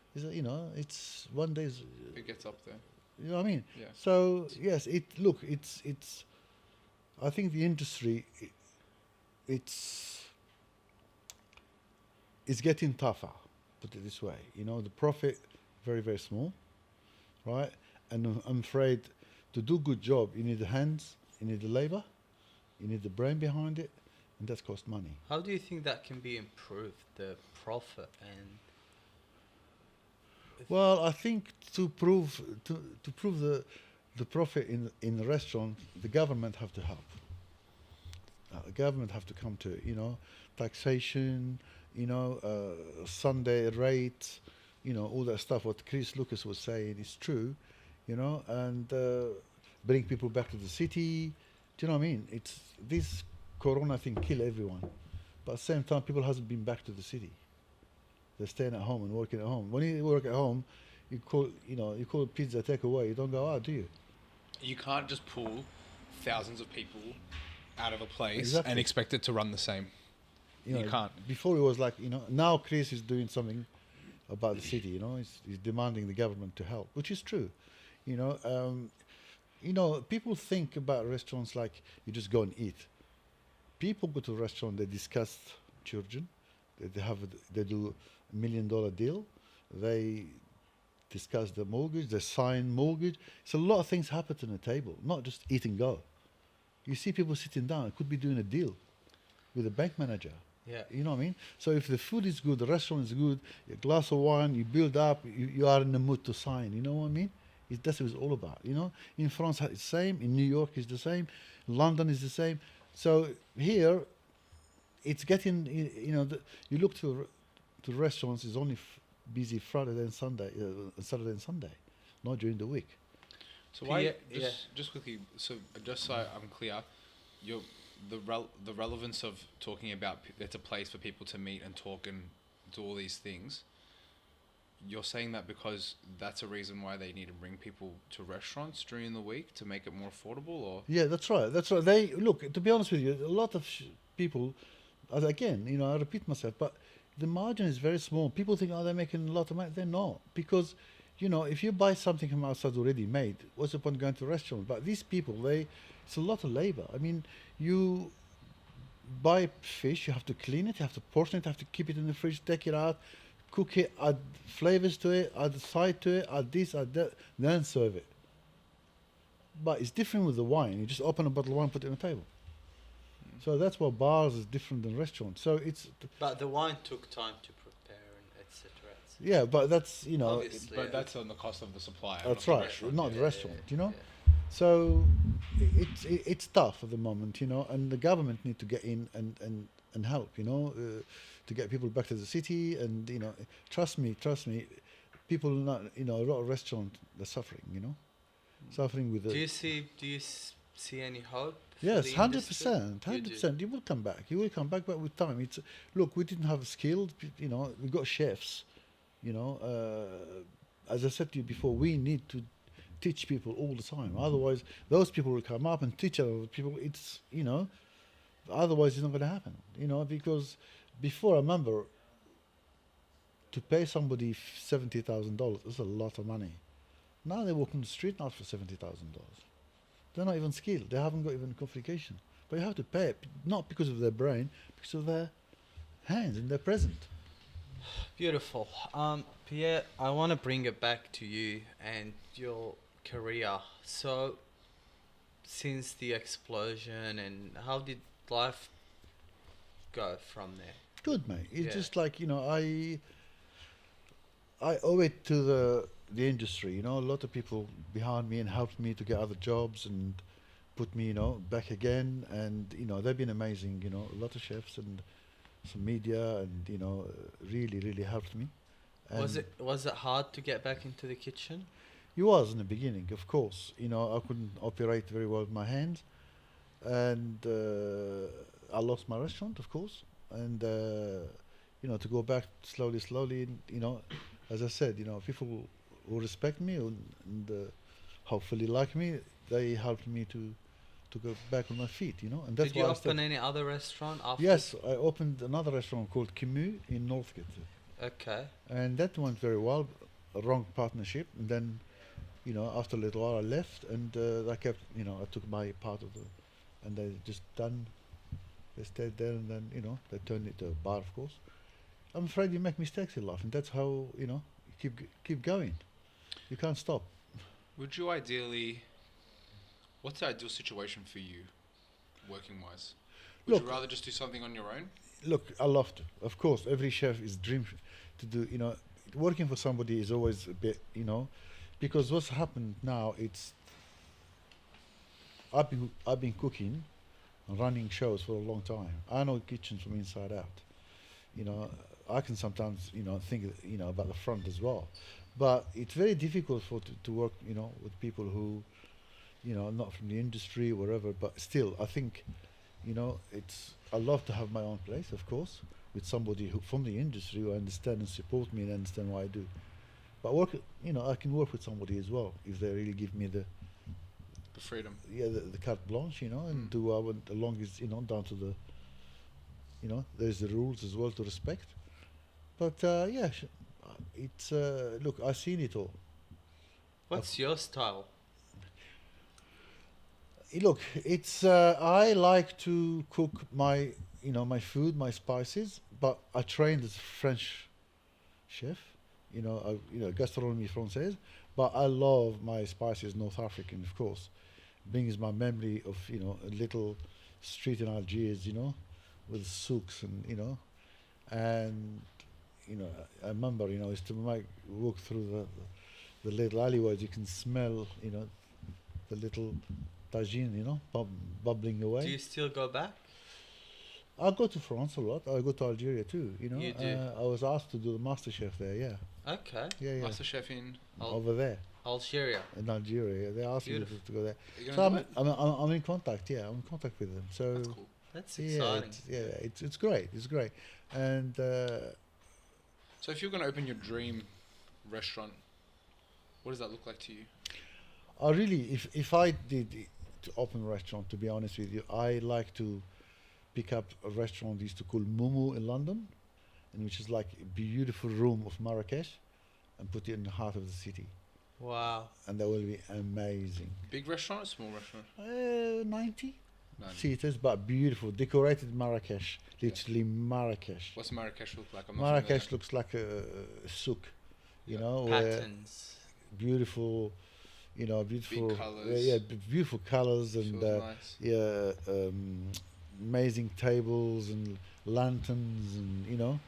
it's one day's, It gets up there. you know what I mean? Yeah. So, yes, it's, I think the industry, it's getting tougher, put it this way. The profit, very, very small, right? And I'm afraid to do a good job, you need the hands, you need the labor, you need the brain behind it, and that's cost money. How do you think that can be improved, the profit and... Well, I think to prove the profit in the restaurant, the government have to help. The government have to come to it, taxation, Sunday rates, all that stuff. What Chris Lucas was saying is true, and bring people back to the city. Do you know what I mean? It's this Corona thing kill everyone, but at the same time, people hasn't been back to the city. They're staying at home and working at home. When you work at home, you call pizza takeaway. You don't go out, do you? You can't just pull thousands of people out of a place Exactly. and expect it to run the same. You can't. Before it was like, now Chris is doing something about the city, he's demanding the government to help, which is true. People think about restaurants like you just go and eat. People go to a restaurant, they discuss children, they do $1 million deal, they discuss the mortgage, they sign mortgage. So a lot of things happen to the table, not just eat and go. You see people sitting down, could be doing a deal with a bank manager. Yeah. You know what I mean? So if the food is good, the restaurant is good, a glass of wine, you build up, you are in the mood to sign. You know what I mean? That's what it's all about. In France it's the same, in New York it's the same, London is the same. So here, it's getting, you look to restaurants, it's only busy Friday and Sunday, Saturday and Sunday, not during the week. So why? Yeah. Just quickly. So just so I'm clear, the relevance of talking about it's a place for people to meet and talk and do all these things. You're saying that because that's a reason why they need to bring people to restaurants during the week to make it more affordable, or? Yeah, that's right. That's right. They look. To be honest with you, a lot of people, again, I repeat myself, but the margin is very small. People think, they're making a lot of money. They're not, because, if you buy something from outside already made, what's the point going to a restaurant? But these people, it's a lot of labor. I mean, you buy fish, you have to clean it, you have to portion it, you have to keep it in the fridge, take it out, cook it, add flavors to it, add side to it, add this, add that, then serve it. But it's different with the wine. You just open a bottle of wine, put it on the table. So that's why bars is different than restaurants. So it's... But the wine took time to prepare and etc. Yeah, but that's, Obviously, But that's on the cost of the supplier. that's not the right, restaurant. not the restaurant, Yeah. So it's tough at the moment, and the government need to get in and help, to get people back to the city. And, trust me, people not, a lot of restaurants, they're suffering, suffering with the... Do you see any hope? for Yes, the 100%, industry? You do. 100%. You will come back. You will come back, but with time. Look, we didn't have skilled, we got chefs, as I said to you before, we need to teach people all the time. Otherwise, those people will come up and teach other people. Otherwise it's not going to happen, because before, I remember, to pay somebody $70,000 is a lot of money. Now they walk on the street not for $70,000. They're not even skilled. They haven't got even qualification. But you have to pay it, not because of their brain, because of their hands and their present. Beautiful. Pierre, I want to bring it back to you and your career. So, since the explosion, and how did life go from there? Good, mate. It's Yeah. just like, I owe it to the industry. You know, a lot of people behind me and helped me to get other jobs and put me, back again. And they've been amazing. A lot of chefs and some media, and really, really helped me. Was And it hard to get back into the kitchen? it was in the beginning, of course. I couldn't operate very well with my hands, and I lost my restaurant, of course. And to go back slowly, slowly, and, as I said, people who respect me and hopefully like me, they helped me to go back on my feet, and that's Did you why I open started. any other restaurant after? Yes, I opened another restaurant called Kimu in Northgate, Okay. and that went very well. A wrong partnership, and then after a little while I left, and I kept, I took my part of the, and they just done. They stayed there, and then they turned it to a bar, of course. I'm afraid you make mistakes in life, and that's how you keep going. You can't stop. Would you ideally? What's the ideal situation for you, working wise? Would Look, you rather just do something on your own? Look, I love to. Of course, every chef is dream to do. Working for somebody is always a bit, because what's happened now. I've been cooking and running shows for a long time. I know kitchens from inside out. I can sometimes think about the front as well, but it's very difficult to work with people who not from the industry, whatever. But still, I think I love to have my own place, of course, with somebody who from the industry who understand and support me and understand what I do. But I can work with somebody as well if they really give me the Freedom. the carte blanche, and do what I want, as long as down to the there's the rules as well to respect. But it's look, I've seen it all. What's your style? Look, it's I like to cook my my food, my spices, but I trained as a French chef, gastronomie française, but I love my spices North African, of course. Brings my memory of a little street in Algiers, with souks and and I remember is to walk through the little alleyways, you can smell the little tagine, bubbling away. Do you still go back? I go to France a lot. I go to Algeria too. You do? I was asked to do the master chef there. Yeah, Okay. yeah. Master chef in. Over there Algeria. in Algeria. Yeah. They asked me Beautiful. to go there. Are you So gonna do it? I'm in contact. Yeah, I'm in contact with them. So That's cool. That's yeah, exciting. it's great. It's great. And So if you're gonna open your dream restaurant, what does that look like to you? I really, if I did to open a restaurant, to be honest with you, I like to pick up a restaurant they used to call Mumu in London, and which is like a beautiful room of Marrakesh, and put it in the heart of the city, Wow. and that will be amazing. Big restaurant or small restaurant? 90 No. seaters, but beautiful, decorated Marrakesh, literally Marrakesh. What's Marrakesh look like? I'm not Marrakesh familiar. looks like a souk, Yeah. where Patterns. beautiful, beautiful, colours. beautiful colors and Feels nice. amazing tables and lanterns and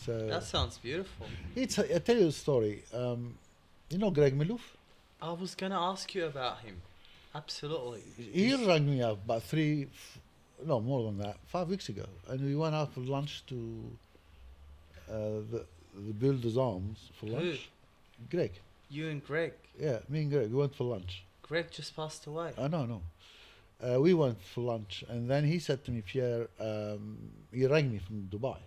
so That sounds beautiful. it's. I tell you a story. Greg Malouf. I was gonna ask you about him. Absolutely. He rang me up about more than that, 5 weeks ago, and we went out for lunch to the Builders Arms for Who? lunch. Greg. You and Greg. Yeah, me and Greg, we went for lunch. Greg just passed away. No. We went for lunch, and then he said to me, Pierre, he rang me from Dubai.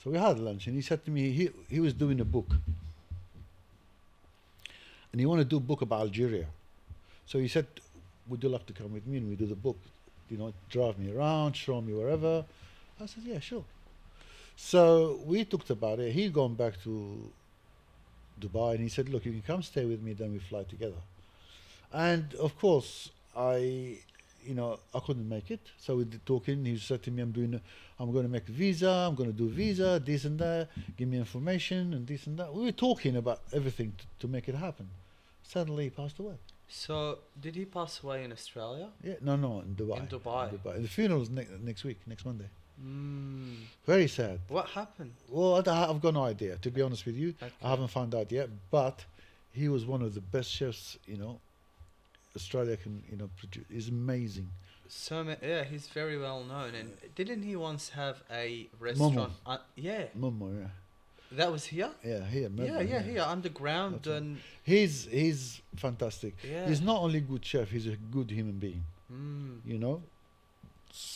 So we had lunch, and he said to me, he was doing a book. And he wanted to do a book about Algeria. So he said, would you like to come with me and we do the book? Drive me around, show me wherever. I said, yeah, sure. So we talked about it. He'd gone back to Dubai, and he said, look, you can come stay with me, then we fly together. And of course, I couldn't make it. So we did talking. He said to me, I'm going to make a visa. I'm going to do visa, this and that. Give me information and this and that. We were talking about everything to make it happen. Suddenly he passed away. So, did he pass away in Australia? Yeah, no, in Dubai. In Dubai. And the funeral's next week, next Monday. Very sad. What happened? Well, I've got no idea, to be honest with you. Okay. I haven't found out yet, but he was one of the best chefs, Australia can, produce. He's amazing. Yeah, he's very well known. And didn't he once have a restaurant? Yeah, Momo, yeah. that was here. Yeah, here, Yeah, Melbourne, here underground That's right. and He's fantastic. Yeah. He's not only a good chef, he's a good human being.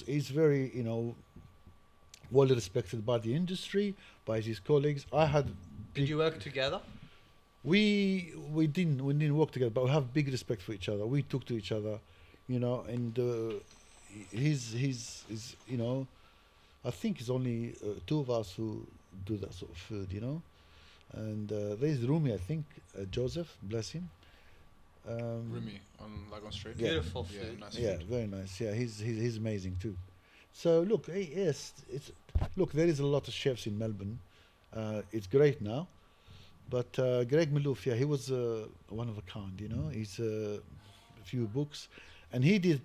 He's very, well respected by the industry, by his colleagues. Did you work together? We didn't work together, but we have big respect for each other. We talk to each other, and he's I think it's only two of us who do that sort of food, And there's Rumi, I think, Joseph, bless him. Rumi on Lagon Street. Yeah. Beautiful Yeah, food. nice Yeah, food. very nice. Yeah, he's amazing too. So look, yes, there is a lot of chefs in Melbourne. It's great now, but Greg Malouf, yeah, he was one of a kind. He's a few books, and he did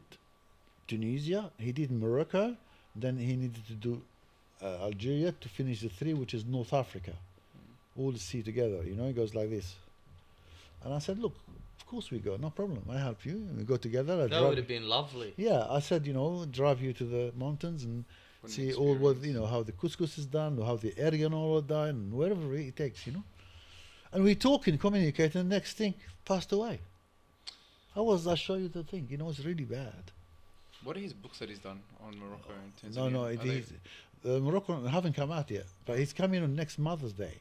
Tunisia, he did Morocco, then he needed to do Algeria to finish the three, which is North Africa. All the sea together, it goes like this. And I said, look, of course we go, no problem. I help you. We go together. That would have been lovely. Yeah, I said, drive you to the mountains and What an see all what, experience. how the couscous is done, or how the erganol is done, and wherever it takes, And we talk and communicate, and the next thing passed away. I show you the thing, it's really bad. What are his books that he's done on Morocco and Tanzania? No, Are they- Morocco haven't come out yet, but he's coming on next Mother's Day.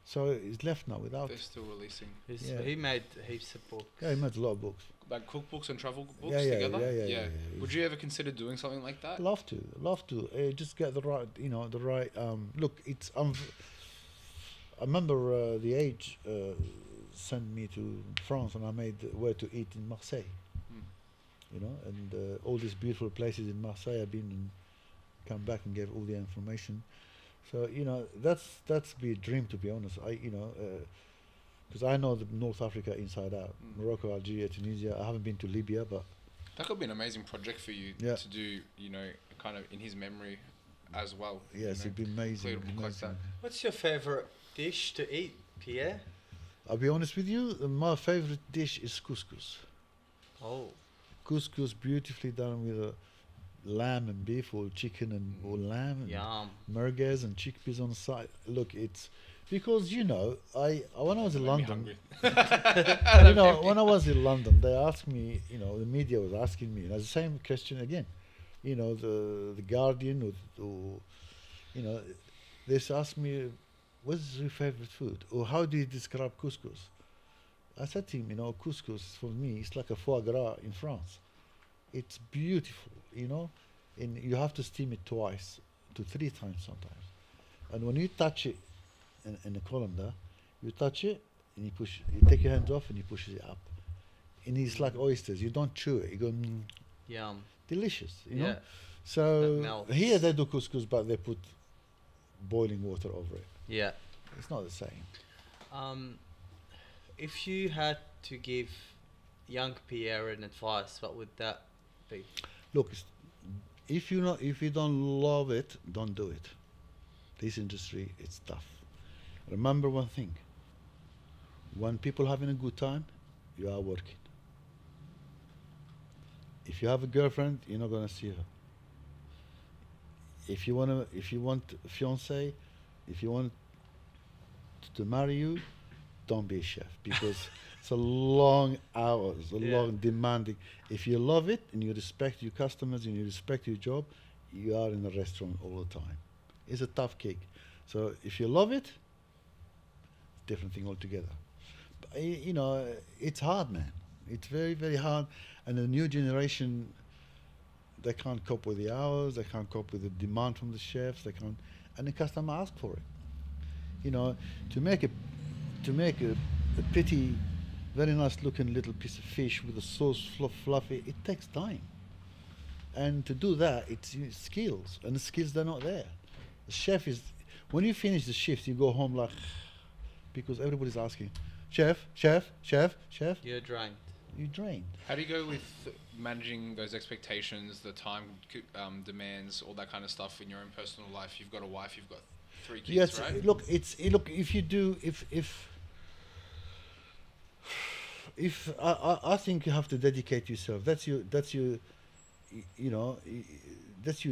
So he's left now without. They're still releasing Yeah. He made heaps of books. Yeah, he made a lot of books. like cookbooks and travel books Yeah, together. yeah. Would you ever consider doing something like that? Love to. Just get the right, the right. Look, it's. I remember the Age sent me to France, and I made where to eat in Marseille. And all these beautiful places in Marseille. I've been and come back and gave all the information. So that's be a dream, to be honest. Because I know the North Africa inside out. Morocco, Algeria, Tunisia. I haven't been to Libya, but That could be an amazing project for you Yeah. to do. Kind of in his memory as well. yes, it'd be amazing. Include a book like that. What's your favorite dish to eat, Pierre? I'll be honest with you. My favorite dish is couscous. Oh, Couscous, beautifully done with a lamb and beef, or chicken or lamb, and yum. merguez and chickpeas on the side. Look, it's because when I was in Made me London, hungry. when I was in London, they asked me, the media was asking me, and the same question again, the Guardian or they asked me, what's your favorite food, or how do you describe couscous? I said to him, couscous for me, it's like a foie gras in France. It's beautiful, and you have to steam it twice to 3 times sometimes. And when you touch it in a colander, you touch it and you take your hands off and you push it up. And it's like oysters. You don't chew it. You go, Yum. delicious, Yeah. That So melts. here they do couscous, but they put boiling water over it. Yeah. It's not the same. If you had to give young Pierre an advice, what would that be? Look, if you don't love it, don't do it. This industry, it's tough. Remember one thing. When people having a good time, you are working. If you have a girlfriend, you're not gonna see her. If you want a fiance, if you want to marry you, don't be a chef, because it's a long hours, long demanding. If you love it and you respect your customers and you respect your job, you are in a restaurant all the time. It's a tough gig. So if you love it, different thing altogether. But, it's hard, man. It's very, very hard. And the new generation, they can't cope with the hours. They can't cope with the demand from the chefs. They can't, and the customer asks for it. To make a pretty, very nice looking little piece of fish with the sauce fluffy, it takes time. And to do that, it's skills, and the skills they're not there. The chef is, when you finish the shift, you go home like, because everybody's asking, chef. You're drained. you're drained. How do you go with managing those expectations, the time demands, all that kind of stuff in your own personal life? You've got a wife, you've got 3 kids, Yes, right? look, if you do, if I think you have to dedicate yourself. That's your, that's your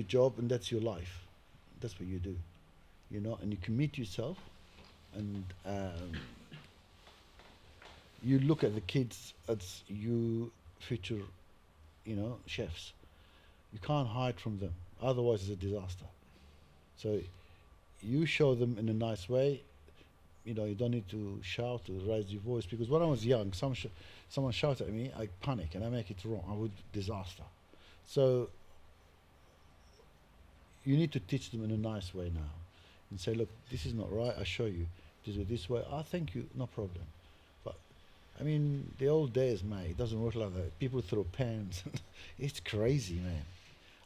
job and that's your life. That's what you do, and you commit yourself, and you look at the kids as you future, chefs. You can't hide from them, otherwise it's a disaster. So you show them in a nice way. You don't need to shout or raise your voice, because when I was young, someone shouted at me, I panic and I make it wrong. I would disaster. So you need to teach them in a nice way now, and say, look, this is not right. I show you. Do it this way. I thank you, no problem. But I mean, the old days, mate, it doesn't work like that. People throw pans. It's crazy, man.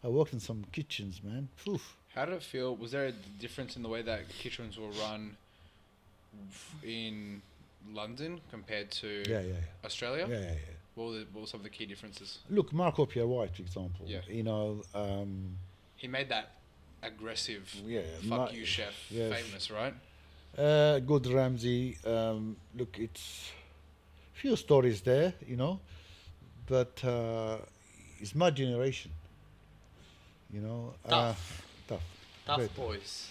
I worked in some kitchens, man. Oof. How did it feel? Was there a difference in the way that kitchens were run in London compared to Australia? Yeah. What were some of the key differences? Look, Marco Pierre White, for example. Yeah. He He made that aggressive, Yeah, fuck you chef, yes. famous, right? Good Ramsey. Look, it's few stories there, but it's my generation. Tough. Tough. Tough Great. boys.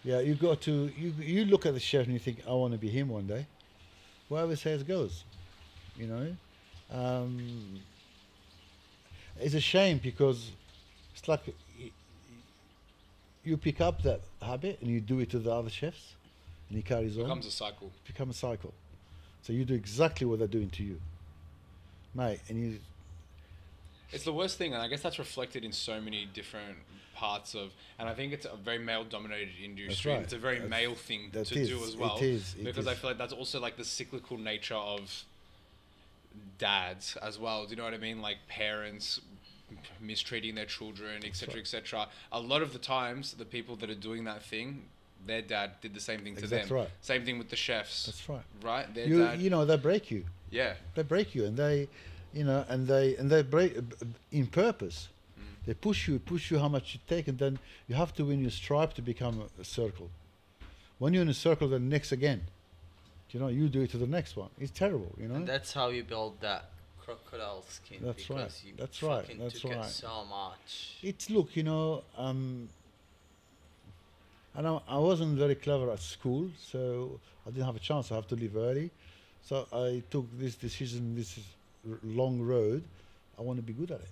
Yeah, you got to you look at the chef and you think, I want to be him one day. Wherever says goes, It's a shame because it's like you pick up that habit and you do it to the other chefs, and he carries on. Becomes a cycle. Become a cycle. So you do exactly what they're doing to you, mate, and you. It's the worst thing, and I guess that's reflected in so many different parts of, and I think it's a very male-dominated industry. right. It's a very That's- male thing to that do is. as well. It is. Because I feel like that's also like the cyclical nature of dads as well. Do you know what I mean? Like parents mistreating their children, etc., right. etc. A lot of the times, the people that are doing that thing, their dad did the same thing to That's them. right. Same thing with the chefs. That's right. Right? Their You dad. they break you. Yeah. They break you, and they, and they break in purpose. They push you how much you take, and then you have to win your stripe to become a circle. When you're in a circle, then next again. You do it to the next one. It's terrible, And that's how you build that crocodile skin. That's because right. You That's right. fucking That's took right. it so much. It's look, and I wasn't very clever at school, so I didn't have a chance. I have to leave early, so I took this decision. This is long road. I want to be good at it,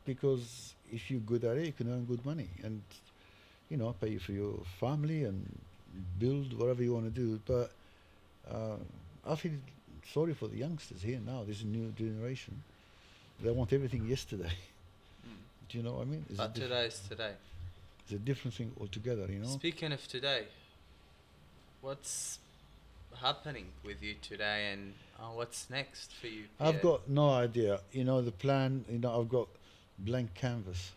because if you're good at it, you can earn good money, and pay for your family and build whatever you want to do. But I feel sorry for the youngsters here now. This new generation, they want everything yesterday. Do you know what I mean? But today is today. It's a different thing altogether, Speaking of today, what's happening with you today, and what's next for you, Pierre? I've got no idea. The plan, I've got blank canvas.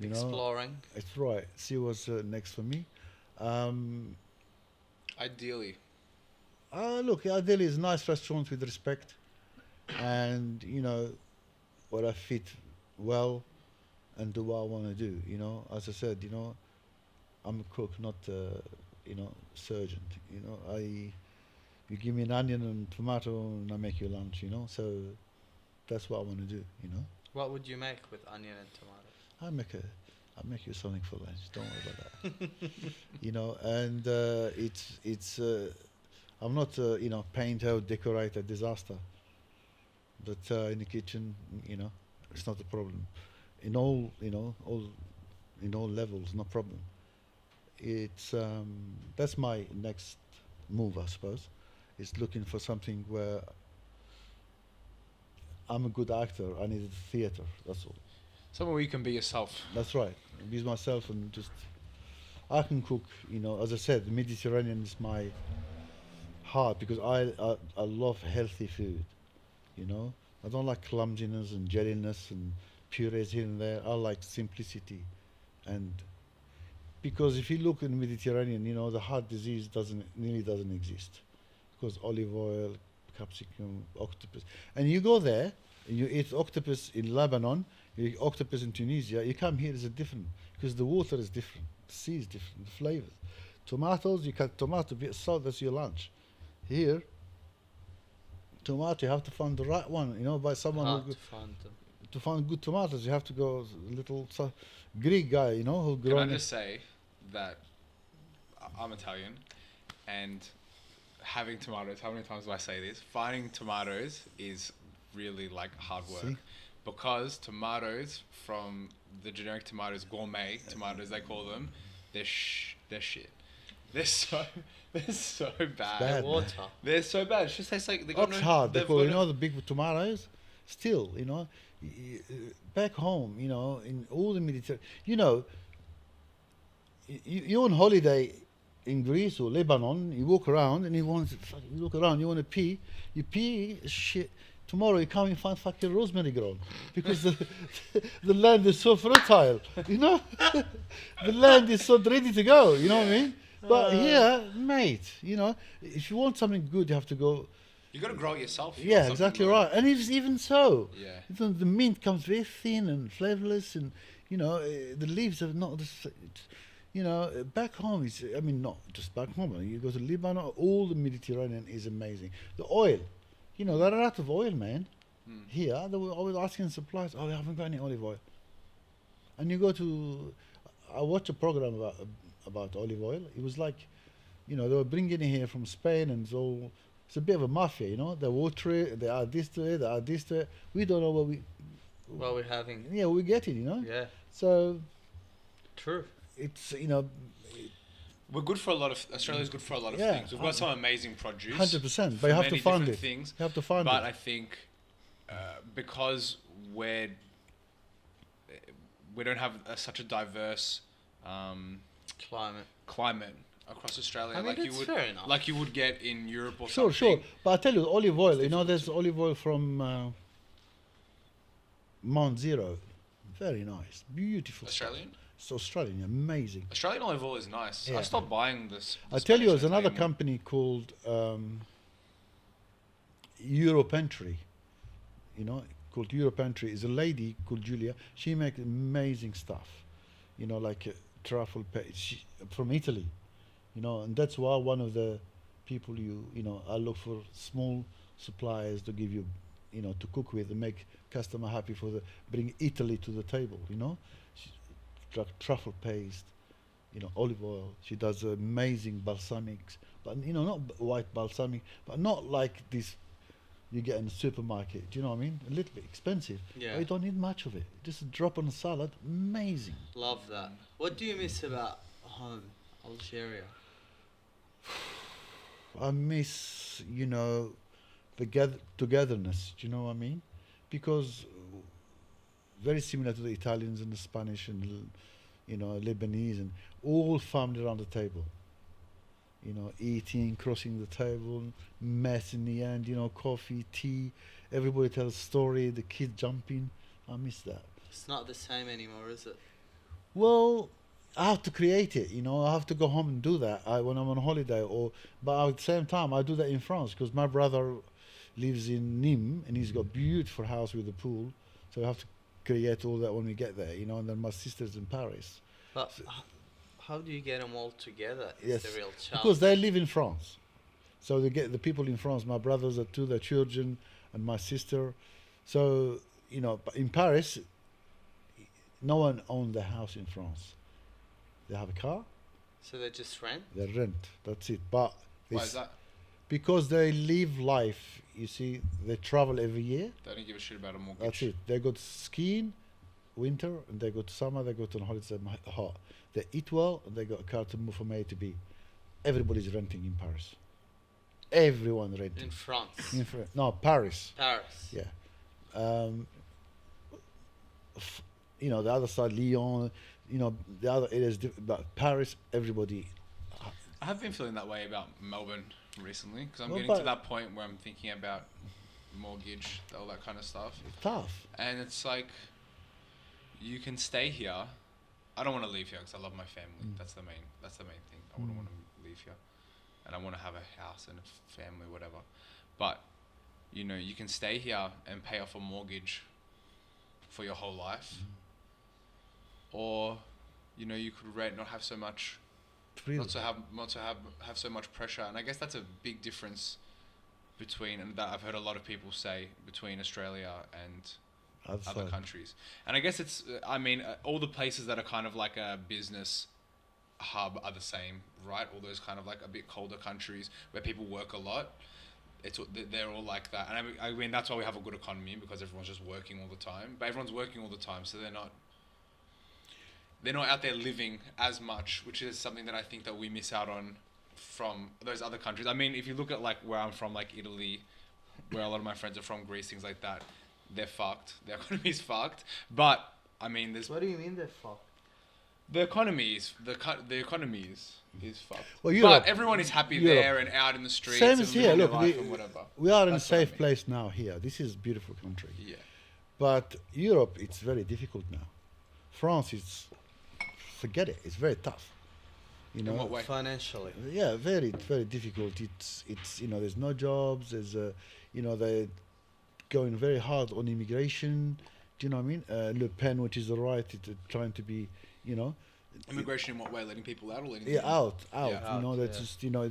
Exploring. It's right. See what's next for me. Ideally. Look, ideally is nice restaurant with respect, and where I fit well, and do what I want to do. As I said, I'm a cook, not surgeon. You give me an onion and tomato, and I make you lunch. So that's what I want to do. What would you make with onion and tomato? I'll make you something for lunch. Don't worry about that. And it's I'm not painter, decorator, disaster. But in the kitchen, it's not a problem. In all levels, no problem. It's that's my next move, I suppose. Is looking for something where I'm a good actor. I need a theatre. That's all. Somewhere where you can be yourself. That's right. Be myself and just. I can cook. As I said, the Mediterranean is my heart, because I love healthy food. I don't like clumsiness and jelliness and purees here and there. I like simplicity, and because if you look in the Mediterranean, the heart disease nearly doesn't exist, because olive oil, capsicum, octopus. And you go there, and you eat octopus in Lebanon, you eat octopus in Tunisia, you come here, it's a different, because the water is different, the sea is different, the flavors. Tomatoes, you cut tomato, bit of salt, that's your lunch. Here, tomato, you have to find the right one, by someone Hard who to find them. to find good tomatoes, you have to go little Greek guy, who Can grown I it. just say that I'm Italian, and having tomatoes, how many times do I say this? Finding tomatoes is really like hard work. See? Because tomatoes, from the generic tomatoes, gourmet tomatoes they call them, they're shit. They're so bad. bad. Water. They're so bad. It just tastes like they got no. Oxheart, they they've call, got the big tomatoes. Still, back home, in all the Mediterranean, you're on holiday in Greece or Lebanon, you walk around and you want to pee, you pee shit. Tomorrow you come and find fucking rosemary grown because the land is so fertile, the land is so ready to go, what I mean? But here, mate, if you want something good, you have to go. You got to grow it yourself. Yeah, exactly right. And it's even so. Yeah. The mint comes very thin and flavorless, and the leaves are not. Back home is. I mean, not just back home. You go to Lebanon, all the Mediterranean is amazing. The oil, they're out of oil, man. Here, they were always asking suppliers. Oh, we haven't got any olive oil. And you go to. I watched a program about olive oil. It was like, they were bringing it here from Spain, and so. It's a bit of a mafia, They water it, they add this to it, they add this to it. We don't know what we're having. Yeah, we get it, Yeah. So True. it's We're good for a lot of. Australia's good for a lot of things. We've got some amazing produce. 100%. But for you have to many find different it. Things, You have to find but it. I think because we don't have such a diverse Climate. across Australia, I mean, that's fair enough. like you would get in Europe or Sure. something. But I tell you, olive oil. difficult There's olive oil from Mount Zero. Very nice, beautiful. Australian. It's Australian, amazing. Australian olive oil is nice. Yeah. I stopped buying this. I tell you, Spanish there's another Italian one. company called Europe Entry. Called Europe Entry. Is a lady called Julia. She makes amazing stuff. Like truffle paste from Italy. And that's why one of the people I look for small suppliers to give you, to cook with and make customer happy bring Italy to the table. Truffle paste, olive oil. She does amazing balsamics, but not white balsamic, but not like this you get in the supermarket. Do you know what I mean? A little bit expensive. Yeah. But you don't need much of it. Just a drop on a salad, amazing. Love that. What do you miss about home, Algeria? I miss, togetherness. Do you know what I mean? Because very similar to the Italians and the Spanish and Lebanese and all family around the table. Eating, crossing the table, mess in the end. Coffee, tea. Everybody tells a story. The kids jumping. I miss that. It's not the same anymore, is it? Well, I have to create it, I have to go home and do that when I'm on holiday. But at the same time, I do that in France because my brother lives in Nîmes and he's got a beautiful house with a pool. So I have to create all that when we get there, and then my sister's in Paris. But how do you get them all together? Is Yes, the real challenge. because they live in France. So they get the people in France. My brothers are two, their children, and my sister. So but in Paris, no one owns the house in France. They have a car. So they just rent? They rent. That's it. But Why is that? because they live life. You see, they travel every year. They don't give a shit about a mortgage. That's it. They go to skiing, winter, and they go to summer. They go to holidays hot. They eat well, and they got a car to move from A to B. Everybody's renting in Paris. Everyone renting. In France. No, Paris. Paris. Yeah. The other side, Lyon. The other areas, but Paris, everybody. I have been feeling that way about Melbourne recently because I'm Well, getting to but- that point where I'm thinking about mortgage, all that kind of stuff. It's tough. And it's like, you can stay here. I don't want to leave here because I love my family. That's the main thing. I wouldn't want to leave here, and I want to have a house and a family, whatever. But you know, you can stay here and pay off a mortgage for your whole life, or, you know, you could rent, not have so much, Really. not to have so much pressure. And I guess that's a big difference between, and that I've heard a lot of people say, between Australia and other Outside. countries. And I guess it's, I mean, all the places that are kind of like a business hub are the same, right? All those kind of like a bit colder countries where people work a lot, they're all like that. And I mean that's why we have a good economy, because everyone's just working all the time. But everyone's working all the time, so they're not out there living as much, which is something that I think that we miss out on from those other countries. I mean, if you look at like where I'm from, like Italy, where a lot of my friends are from, Greece, things like that, they're fucked. Their economy's fucked. But I mean, there's What do you mean they're fucked? the economy is fucked. Well, Europe, but everyone is happy Europe. there and out in the streets Same and as here. living their Look, life and whatever. we are in a That's what I safe mean. place now here. This is a beautiful country. Yeah. But Europe, it's very difficult now. France is, forget it. It's very tough. You know. In what way? Financially. Yeah, very, very difficult. It's you know, there's no jobs. There's you know, they're going very hard on immigration. Do you know what I mean? Le Pen, which is the right, trying to be, you know. Immigration in what way? Letting people out or letting Yeah, them out. Yeah. You know, Out, that's yeah. just, you know,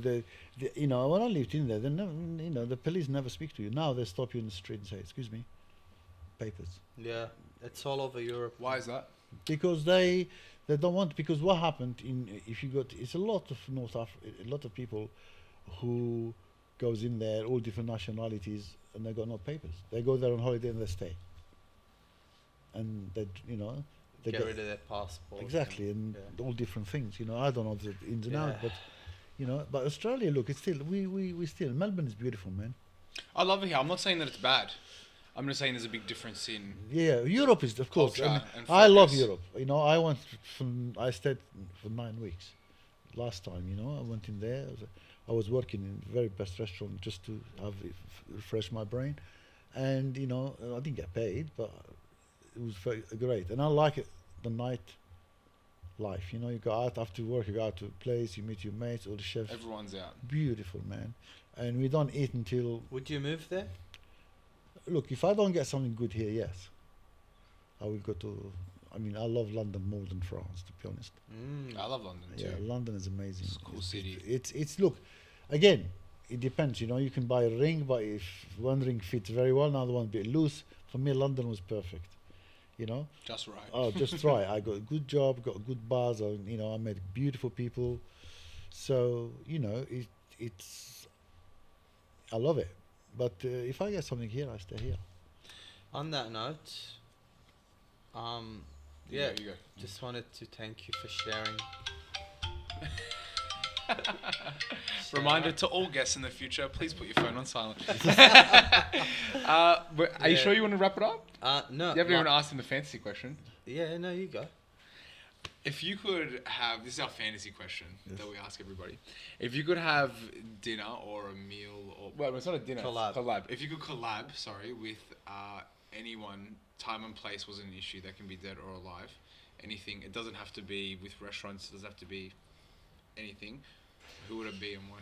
you know, when I lived in there, they never, you know, the police never speak to you. Now they stop you in the street and say, "Excuse me, papers," Yeah, it's all over Europe. Why is that? because they don't want. Because what happened if you got, it's a lot of a lot of people who goes in there, all different nationalities, and they got no papers. They go there on holiday and they stay, and they, you know. They Get got- rid of their passport. Exactly, and yeah. all different things. You know, I don't know the ins and outs, Yeah. but you know, but Australia, look, it's still we still Melbourne is beautiful, man. I love it here. I'm not saying that it's bad. I'm just saying there's a big difference in. Yeah, Europe is, of course. Culture and I love focus. Europe. You know, I stayed for 9 weeks last time. You know, I went in there. I was working in the very best restaurant just to refresh my brain, and you know, I didn't get paid, but it was very great, and I like it. The night life, you know, you go out after work, you go out to a place, you meet your mates, all the chefs. Everyone's out. Beautiful, man. And we don't eat until, Would you move there? look, if I don't get something good here, yes, I will go to, I mean, I love London more than France, to be honest. I love London too. Yeah, London is amazing. It's a cool city. It's look, again, it depends, you know, you can buy a ring, but if one ring fits very well, another one a bit loose. For me, London was perfect, you know. Just right. Oh, just right. I got a good job, got good bars, you know, I met beautiful people. So, you know, it's, I love it. But if I get something here, I stay here. On that note, yeah, You go. just wanted to thank you for sharing. Reminder to all guests in the future: please put your phone on silent. Are you sure you want to wrap it up? No. You haven't even asked him the fantasy question. Yeah, no, you go. If you could have, this is our fantasy question Yes. that we ask everybody. If you could have dinner or a meal, or well, it's not a dinner. Collab. Collab. If you could collab, with anyone, time and place wasn't an issue. That can be dead or alive. Anything. It doesn't have to be with restaurants. It doesn't have to be anything. Who would it be and why?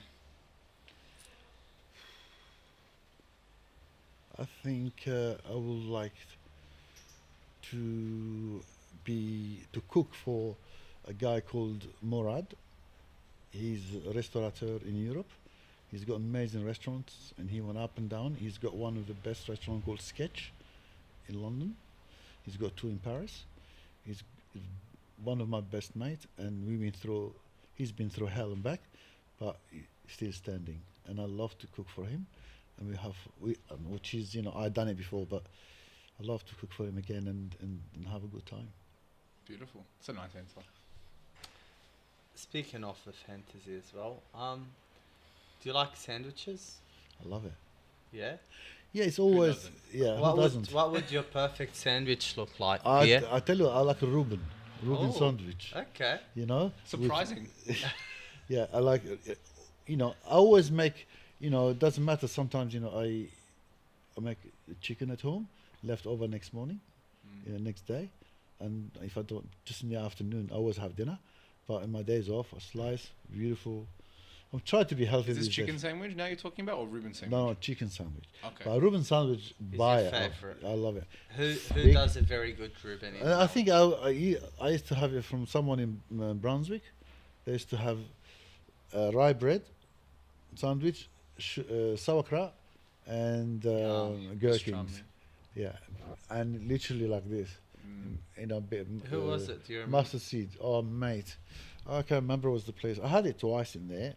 I think I would like to cook for a guy called Morad. He's a restaurateur in Europe. He's got amazing restaurants, and he went up and down. He's got one of the best restaurants called Sketch in London. He's got 2 in Paris. He's one of my best mates, and he's been through hell and back, but he's still standing. And I love to cook for him. And which is, you know, I've done it before, but I love to cook for him again and have a good time. Beautiful. It's a nice answer. Speaking of the fantasy as well, do you like sandwiches? I love it. Yeah. Yeah, it's always, doesn't? yeah, What who doesn't? would your perfect sandwich look like? I Yeah. I tell you, I like a Reuben Oh. sandwich, Okay. you know? Surprising. Yeah, I like, you know, I always make, you know, it doesn't matter. Sometimes, you know, I make chicken at home, left over next morning, next day. And if I don't, just in the afternoon, I always have dinner. But in my days off, I slice, beautiful. I'm trying to be healthy. Is this these chicken days. sandwich now you're talking about, or Reuben sandwich? No, chicken sandwich. Okay. But Reuben sandwich, Is buy your it. favourite? I love it. Who Big. does a very good Reuben? in I think I used to have it from someone in Brunswick. They used to have rye bread sandwich, sauerkraut, and gherkins. Yeah, and literally like this. Who was it? Do you remember? Mustard seed. Oh, mate, I can't remember what was the place. I had it twice in there.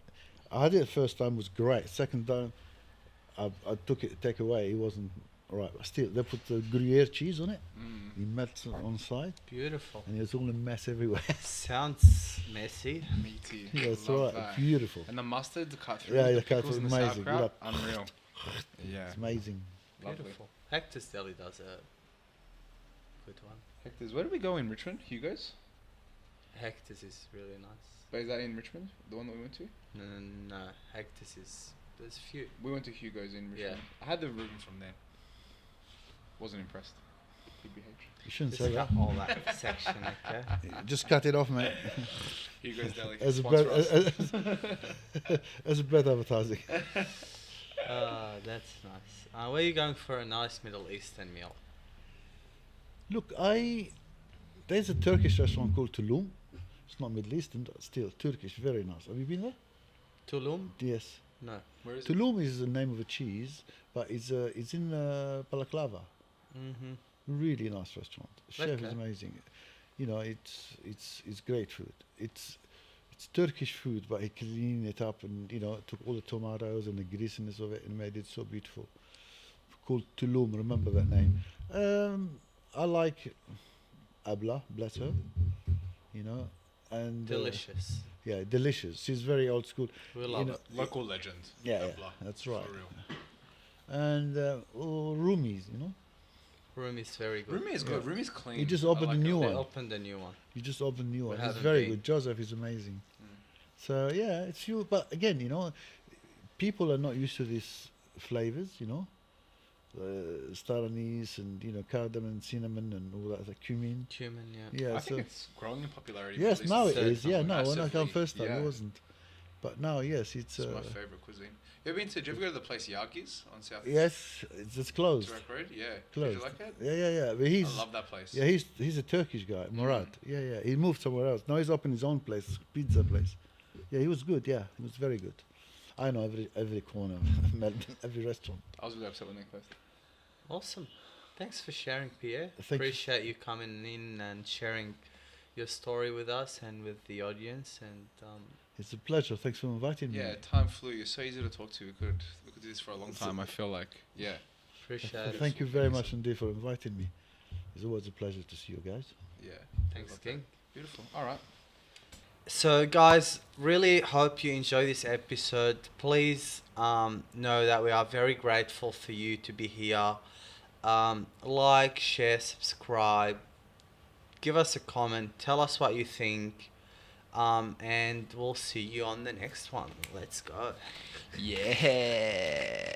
I had it the first time, was great. Second time, I took it take away. It wasn't right. Still, they put the Gruyere cheese on it. It melts on side, Beautiful. and it's all a mess everywhere. Sounds messy. Meaty. Yeah, it's Love right. that. Beautiful. And the mustard cut through. Yeah, the the cut pickles through, and the amazing. sauerkraut, Yeah. unreal. Yeah, It's amazing. lovely. Beautiful. Hector's Deli does a good one. Hector's, where do we go in Richmond? Hugo's? Hector's is really nice. But is that in Richmond? The one that we went to? No, Hector's is. There's a few. We went to Hugo's in Richmond. Yeah. I had the Reuben from there. Wasn't impressed. PBH. You shouldn't Just say cut that. all that section, okay? Just cut it off, mate. Hugo's Deli. as a Sponsor bad, us. as a bad advertising. That's nice. Where are you going for a nice Middle Eastern meal? Look, there's a Turkish restaurant called Tulum. It's not Middle Eastern, but still Turkish, very nice. Have you been there? Tulum? Yes. No. Where is it? Tulum is the name of a cheese, but it's in Balaclava. Mm-hmm. Really nice restaurant. Chef is Okay. amazing. You know, it's great food. It's Turkish food, but he cleaned it up and took all the tomatoes and the greasiness of it and made it so beautiful. Called Tulum. Remember that name. I like Abla, bless her. And Delicious. yeah, delicious. She's very old school. We love it. Local legend. Yeah, Abla. that's right. For real. And Rumis, Room is very good. Rumi is good. Rumi's clean. You just I opened like a new it. They one. opened a new one. You just opened a new We one. It's haven't very been. good. Joseph is amazing. So yeah, it's you. But again, people are not used to these flavors. Star anise and cardamom and cinnamon and all that, like cumin. Cumin, yeah. Yeah. I so think it's growing in popularity. yes, at least now it's it is. Yeah, no, when I came massively. first time, Yeah. it wasn't. But now, yes, it's. It's my favorite cuisine. You ever been to? Did you ever go to the place Yagi's on South? Yes, it's closed. Turek Road. Yeah. Closed. Did you like it? Yeah. But he's. I love that place. Yeah, he's a Turkish guy, Murad. Yeah. He moved somewhere else. Now he's opened his own place, pizza place. Yeah, he was good. Yeah, he was very good. I know every corner of Melbourne, every restaurant. I was really upset when they closed. Awesome. Thanks for sharing, Pierre. Thank you. Appreciate you coming in and sharing your story with us and with the audience. And It's a pleasure. Thanks for inviting me. Yeah, time flew. You're so easy to talk to. We could do this for a long time. I feel like. Yeah. appreciate it. Thank you very much indeed for inviting me. It's always a pleasure to see you guys. Yeah. Thanks, Love that. King. Beautiful. All right. So, guys, really hope you enjoy this episode. Please know that we are very grateful for you to be here. Like, share, subscribe. Give us a comment. Tell us what you think. And we'll see you on the next one. Let's go. Yeah.